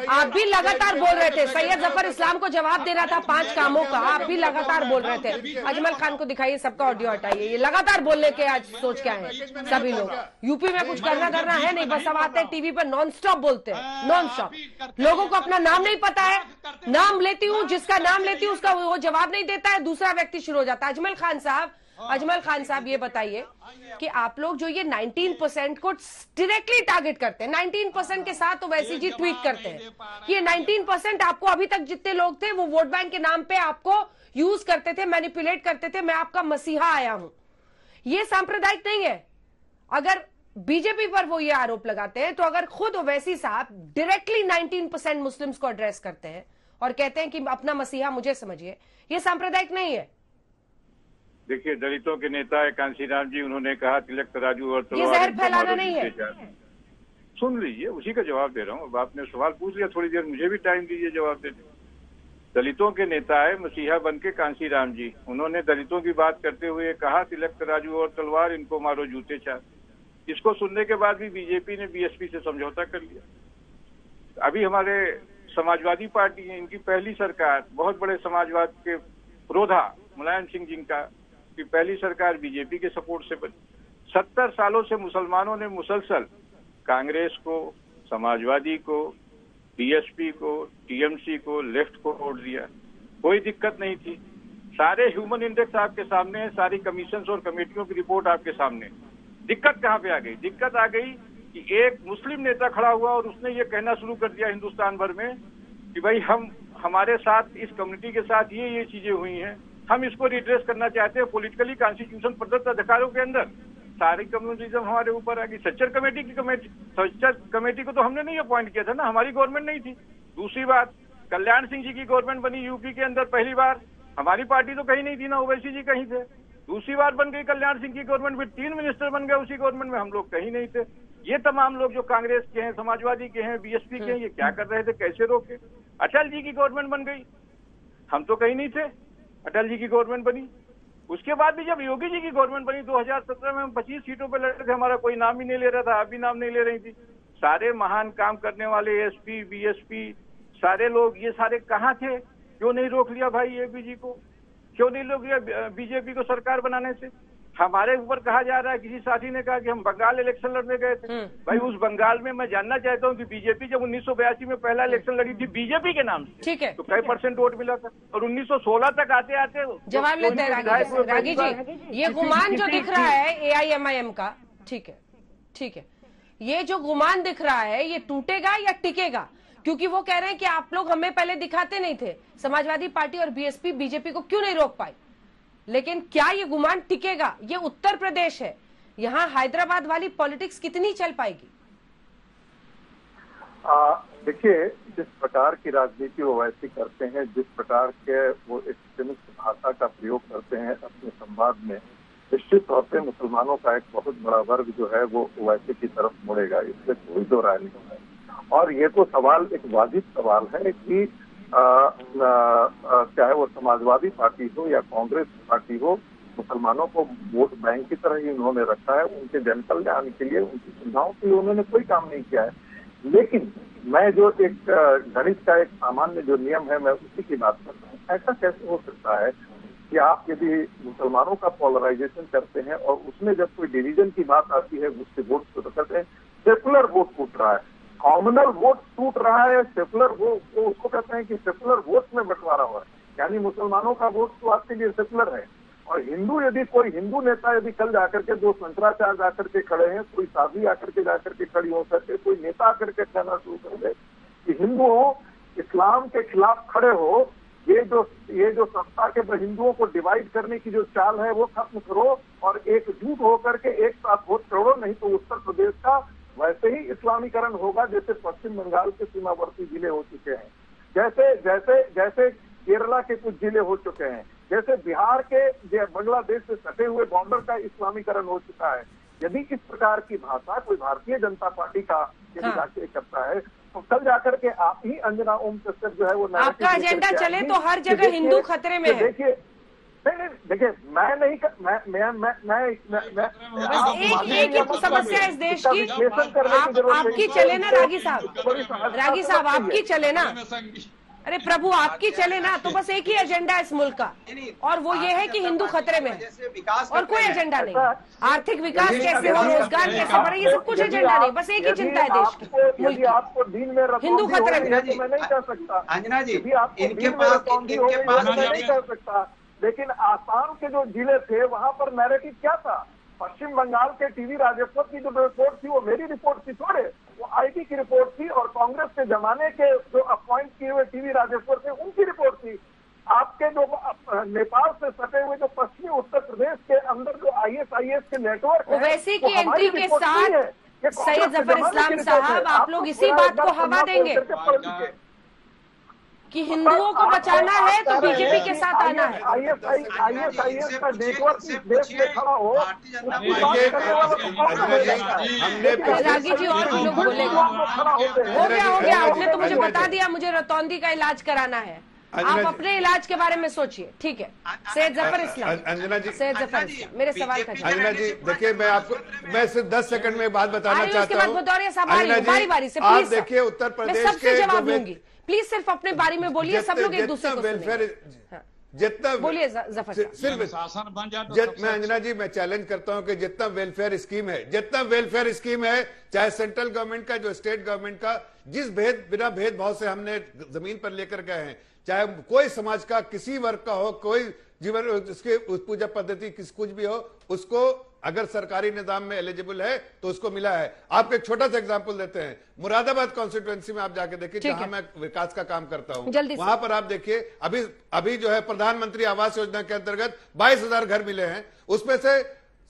आप भी लगातार बोल रहे थे। सैयद जफर इस्लाम को जवाब देना था 5 कामों का, आप भी लगातार बोल रहे थे। अजमल खान को दिखाइए, सबका ऑडियो हटाइए। ये लगातार बोलने के आज सोच क्या है सभी लोग? यूपी में कुछ करना है नहीं, बस सब आते हैं टीवी पर, नॉन स्टॉप बोलते हैं, नॉन स्टॉप। लोगों को अपना नाम नहीं पता है। नाम लेती हूँ, जिसका नाम लेती हूँ उसका वो जवाब नहीं देता है, दूसरा व्यक्ति शुरू हो जाता है। अजमल खान साहब ये बताइए कि आप लोग जो ये 19% को डायरेक्टली टारगेट करते हैं, 19% के साथ ओवैसी जी ट्वीट करते हैं, ये 19% आपको अभी तक जितने लोग थे वो वोट बैंक के नाम पे आपको यूज करते थे, मैनिपुलेट करते थे, मैं आपका मसीहा आया हूं। ये सांप्रदायिक नहीं है। अगर बीजेपी पर वो ये आरोप लगाते हैं, तो अगर खुद ओवैसी साहब डायरेक्टली 19% मुस्लिम्स को एड्रेस करते हैं और कहते हैं कि अपना मसीहा मुझे समझिए, ये सांप्रदायिक नहीं है। देखिए, दलितों के नेता कांशीराम जी, उन्होंने कहा तिलक तराजू और ये जहर फैलाना नहीं है। सुन लीजिए, उसी का जवाब दे रहा हूँ। अब आपने सवाल पूछ लिया, थोड़ी देर मुझे भी टाइम दीजिए जवाब देने। दलितों के नेता है मसीहा बन के कांसीराम जी, उन्होंने दलितों की बात करते हुए कहा तिलक तराजू और तलवार, इनको मारो जूते चार। इसको सुनने के बाद भी बीजेपी ने बीएसपी से समझौता कर लिया। अभी हमारे समाजवादी पार्टी है, इनकी पहली सरकार, बहुत बड़े समाजवाद के प्रोधा मुलायम सिंह जिनका की पहली सरकार बीजेपी के सपोर्ट से बनी। 70 सालों से मुसलमानों ने मुसलसल कांग्रेस को, समाजवादी को, बीएसपी को, टीएमसी को, लेफ्ट को वोट दिया, कोई दिक्कत नहीं थी। सारे ह्यूमन इंडेक्स आपके सामने है, सारी कमीशंस और कमेटियों की रिपोर्ट आपके सामने। दिक्कत कहाँ पे आ गई? दिक्कत आ गई कि एक मुस्लिम नेता खड़ा हुआ और उसने ये कहना शुरू कर दिया हिंदुस्तान भर में कि भाई हमारे साथ, इस कम्युनिटी के साथ ये चीजें हुई हैं, हम इसको रिड्रेस करना चाहते हैं पॉलिटिकली कॉन्स्टिट्यूशन प्रदत्त अधिकारों के अंदर। सारी कम्युनिज्म हमारे ऊपर आ गई। सच्चर कमेटी को तो हमने नहीं अपॉइंट किया था ना, हमारी गवर्नमेंट नहीं थी। दूसरी बात, कल्याण सिंह जी की गवर्नमेंट बनी यूपी के अंदर पहली बार, हमारी पार्टी तो कहीं नहीं थी ना, ओवैसी जी कहीं थे। दूसरी बार बन गई कल्याण सिंह की गवर्नमेंट, फिर 3 मिनिस्टर बन गए उसी गवर्नमेंट में, हम लोग कहीं नहीं थे। ये तमाम लोग जो कांग्रेस के हैं, समाजवादी के हैं, बीएसपी के हैं, ये क्या कर रहे थे, कैसे रोके? अटल जी की गवर्नमेंट बन गई, हम तो कहीं नहीं थे, अटल जी की गवर्नमेंट बनी। उसके बाद भी जब योगी जी की गवर्नमेंट बनी 2017 में, हम 25 सीटों पर लड़े थे, हमारा कोई नाम ही नहीं ले रहा था, आप भी नाम नहीं ले रही थी। सारे महान काम करने वाले एसपी, बीएसपी, सारे लोग, ये सारे कहाँ थे? क्यों नहीं रोक लिया भाई एबीजी को? क्यों नहीं रोक लिया बीजेपी को सरकार बनाने से? हमारे ऊपर कहा जा रहा है, किसी साथी ने कहा कि हम बंगाल इलेक्शन लड़ने गए थे। भाई उस बंगाल में मैं जानना चाहता हूँ कि बीजेपी जब 1982 में पहला इलेक्शन लड़ी थी बीजेपी के नाम से, ठीक है, तो कई % वोट मिला था? और 1916 तक आते आते जवाब लेते हैं रागी जी, ये गुमान जो दिख रहा है एआईएमआईएम का, ठीक है, ठीक है, ये जो गुमान दिख रहा है ये टूटेगा या टिकेगा? क्योंकि वो कह रहे हैं कि आप लोग हमें पहले दिखाते नहीं थे, समाजवादी पार्टी और बीएसपी बीजेपी को क्यों नहीं रोक पाई, लेकिन क्या ये गुमान टिकेगा? ये उत्तर प्रदेश है, यहाँ हैदराबाद वाली पॉलिटिक्स कितनी चल पाएगी? देखिए, जिस प्रकार की राजनीति वो वैसी करते हैं, जिस प्रकार के वो एक्सट्रीमिस्ट भाषा का प्रयोग करते हैं अपने संवाद में, निश्चित तौर पे मुसलमानों का एक बहुत बड़ा वर्ग जो है वो वैसे की तरफ मुड़ेगा, इससे कोई दो राय नहीं है। और ये तो सवाल एक वाजिब सवाल है कि चाहे वो समाजवादी पार्टी हो या कांग्रेस पार्टी हो, मुसलमानों को वोट बैंक की तरह ही उन्होंने रखा है, उनके जन कल्याण के लिए, उनकी सुविधाओं के लिए उन्होंने कोई काम नहीं किया है। लेकिन मैं जो एक गणित का एक सामान्य जो नियम है, मैं उसी की बात कर रहा हूँ। ऐसा कैसे हो सकता है कि आप यदि मुसलमानों का पोलराइजेशन करते हैं और उसमें जब कोई डिवीजन की बात आती है, उससे वोट तो करते हैं, सेकुलर वोट टूट रहा है, कॉमनल वोट टूट रहा है, सेकुलर वो उसको कहते हैं कि सेकुलर वोट में बंटवारा हुआ है, यानी मुसलमानों का वोट तो आपके लिए सेकुलर है। और हिंदू, यदि कोई हिंदू नेता यदि कल जाकर के 2 शंकराचार्य जाकर के खड़े हैं, कोई साध्वी आकर के जाकर के खड़ी हो करके, कोई नेता आकर के कहना शुरू कर दे कि हिंदुओं इस्लाम के खिलाफ खड़े हो, ये जो सत्ता के हिंदुओं को डिवाइड करने की जो चाल है वो खत्म करो और एकजुट होकर के एक साथ वोट करो, नहीं तो उत्तर प्रदेश का वैसे ही इस्लामीकरण होगा जैसे पश्चिम बंगाल के सीमावर्ती जिले हो चुके हैं, जैसे केरला के कुछ जिले हो चुके हैं, जैसे बिहार के बांग्लादेश से सटे हुए बॉर्डर का इस्लामीकरण हो चुका है। यदि इस प्रकार की भाषा कोई भारतीय जनता पार्टी का यदि करता है, तो कल जाकर के आप ही अंजना ओम कश्यप जो है वो आपका एजेंडा चले तो हर जगह हिंदू खतरे में है। देखिए, नहीं, देखिए, मैं नहीं, एक ही समस्या इस देश की, आपकी चले ना रागी साहब आपकी चले ना, अरे प्रभु आपकी चले ना, तो बस एक ही एजेंडा है इस मुल्क का, और वो ये है कि हिंदू खतरे में है, और कोई एजेंडा नहीं। आर्थिक विकास कैसे हो, रोजगार कैसे बढ़े, ये सब कुछ एजेंडा नहीं, बस एक ही चिंता है देश की, मुल्क की, हिंदू खतरे में। मैं नहीं कर सकता अंजना जी, इनके पास नहीं कर सकता, लेकिन आसाम के जो जिले थे वहां पर नैरेटिव क्या था? पश्चिम बंगाल के टीवी राजेश्वर की जो रिपोर्ट थी वो मेरी रिपोर्ट थी थोड़े, वो आईटी की रिपोर्ट थी, और कांग्रेस के जमाने के जो अपॉइंट किए हुए टीवी राजेश्वर थे उनकी रिपोर्ट थी। आपके जो नेपाल से सटे हुए जो पश्चिमी उत्तर प्रदेश के अंदर जो ISIS के नेटवर्क है, वैसे की एंट्री के साथ सैयद जफर इस्लाम साहब, आप लोग इसी बात को हवा देंगे? कि हिंदुओं को बचाना है तो बीजेपी के साथ आना है। ISIS का नेटवर्क इस देश में खड़ा हो, रागी जी और भी लोग बोलेगा। हो गया, आपने तो मुझे बता दिया, मुझे रतौंदी का इलाज कराना है, आप अपने इलाज के बारे में सोचिए, ठीक है। सैयद जफर इस्लाम, अंजना जी, सैयद जफर इस्लाम, मेरे सवाल का अंजना जी देखिए, मैं सिर्फ 10 सेकंड में बात बताना चाहता हूँ। बारी बारी से आप देखिए उत्तर प्रदेश के जवाब दूंगी, प्लीज सिर्फ अपने बारे में बोलिए, सब लोग एक दूसरे को वेलफेयर जितना बोलिए जफर सिर्फ शासन बन जाए तो मैं अंजना जी मैं चैलेंज करता हूं कि जितना वेलफेयर स्कीम है चाहे सेंट्रल गवर्नमेंट का जो स्टेट गवर्नमेंट का, जिस बिना भेदभाव से हमने जमीन पर लेकर गए हैं, चाहे कोई समाज का किसी वर्ग का हो, कोई जीवन उसके पूजा पद्धति कुछ भी हो, उसको अगर सरकारी निजाम में एलिजिबल है तो उसको मिला है। आपको एक छोटा सा एग्जांपल देते हैं, मुरादाबाद कॉन्स्टिट्यूएंसी में आप जाके देखिए, जहां मैं विकास का काम करता हूं, वहां पर आप देखिए अभी जो है प्रधानमंत्री आवास योजना के अंतर्गत 22,000 घर मिले हैं, उसमें से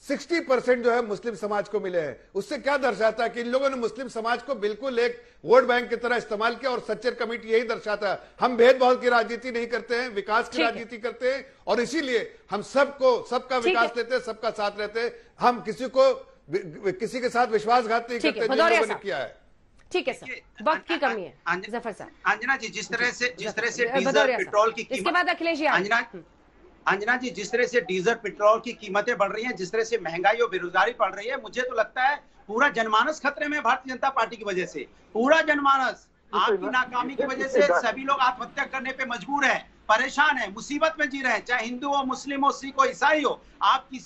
60% जो है मुस्लिम समाज को मिले हैं। उससे क्या दर्शाता है कि इन लोगों ने मुस्लिम समाज को बिल्कुल एक वोट बैंक की तरह इस्तेमाल किया, और सच्चर कमेटी यही दर्शाता है। हम भेदभाव की राजनीति नहीं करते हैं, विकास की राजनीति करते हैं, और इसीलिए हम सबका विकास लेते हैं, सबका साथ रहते हैं। हम किसी के साथ विश्वासघात नहीं करते, जिन लोगों ने किया है। ठीक है सर, वक्त की कमी है। जफर साहब, अंजना जी, जिस तरह से डीजल पेट्रोल की इसके बाद अखिलेश जी, अंजना जी, जिस तरह से डीजल पेट्रोल की कीमतें बढ़ रही हैं, जिस तरह से महंगाई और बेरोजगारी बढ़ रही है, मुझे तो लगता है पूरा जनमानस खतरे में भारतीय जनता पार्टी की वजह से। पूरा जनमानस आपकी नाकामी की वजह से सभी लोग आत्महत्या करने पे मजबूर है, परेशान है, मुसीबत में जी रहे हैं, चाहे हिंदू हो, मुस्लिम हो, सिख हो, ईसाई हो। आपकी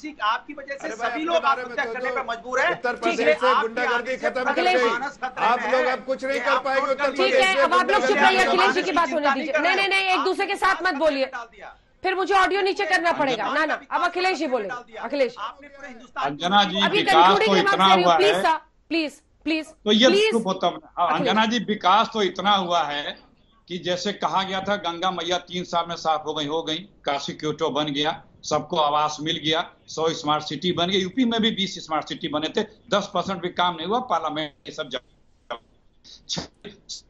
वजह से सभी लोग आत्महत्या करने पे मजबूर है। उत्तर प्रदेश से गुंडागर्दी खत्म कर गई, आप लोग अब कुछ नहीं कर पाएंगे उत्तर प्रदेश। ठीक है, अब आप लोग चुप रहिए, अखिलेश जी की बात होने दीजिए। नहीं, एक दूसरे के साथ मत बोलिए, फिर मुझे ऑडियो नीचे करना पड़ेगा। ना, अब अखिलेश जी बोले। अखिलेश, अंजना जी, विकास तो इतना हुआ है, प्लीज तो ये अंजना जी, विकास तो इतना हुआ है कि जैसे कहा गया था गंगा मैया 3 साल में साफ हो गई, काशी क्योटो बन गया, सबको आवास मिल गया, 100 स्मार्ट सिटी बन गई। यूपी में भी 20 स्मार्ट सिटी बने थे, 10% भी काम नहीं हुआ। पार्लियामेंट ये सब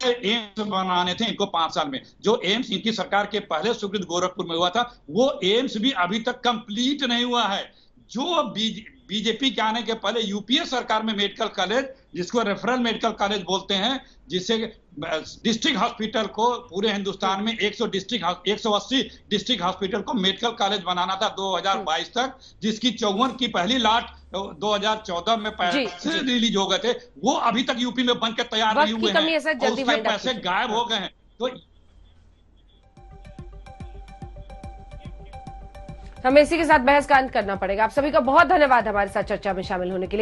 एम्स बनाने थे इनको 5 साल में। जो एम्स इनकी सरकार के पहले स्वीकृत गोरखपुर में हुआ था, वो एम्स भी अभी तक कंप्लीट नहीं हुआ है। जो बीजेपी के आने के पहले यूपीए सरकार में मेडिकल कॉलेज, जिसको रेफरल मेडिकल कॉलेज बोलते हैं, जिसे डिस्ट्रिक्ट हॉस्पिटल को पूरे हिंदुस्तान में 180 डिस्ट्रिक्ट हॉस्पिटल को मेडिकल कॉलेज बनाना था 2022 तक, जिसकी 54 की पहली लाट 2014 में पैसे रिलीज हो गए थे, वो अभी तक यूपी में बनकर तैयार नहीं हुए हैं, और उसके पैसे गायब हो गए हैं। तो हमें इसी के साथ बहस का अंत करना पड़ेगा। आप सभी का बहुत धन्यवाद हमारे साथ चर्चा में शामिल होने के लिए।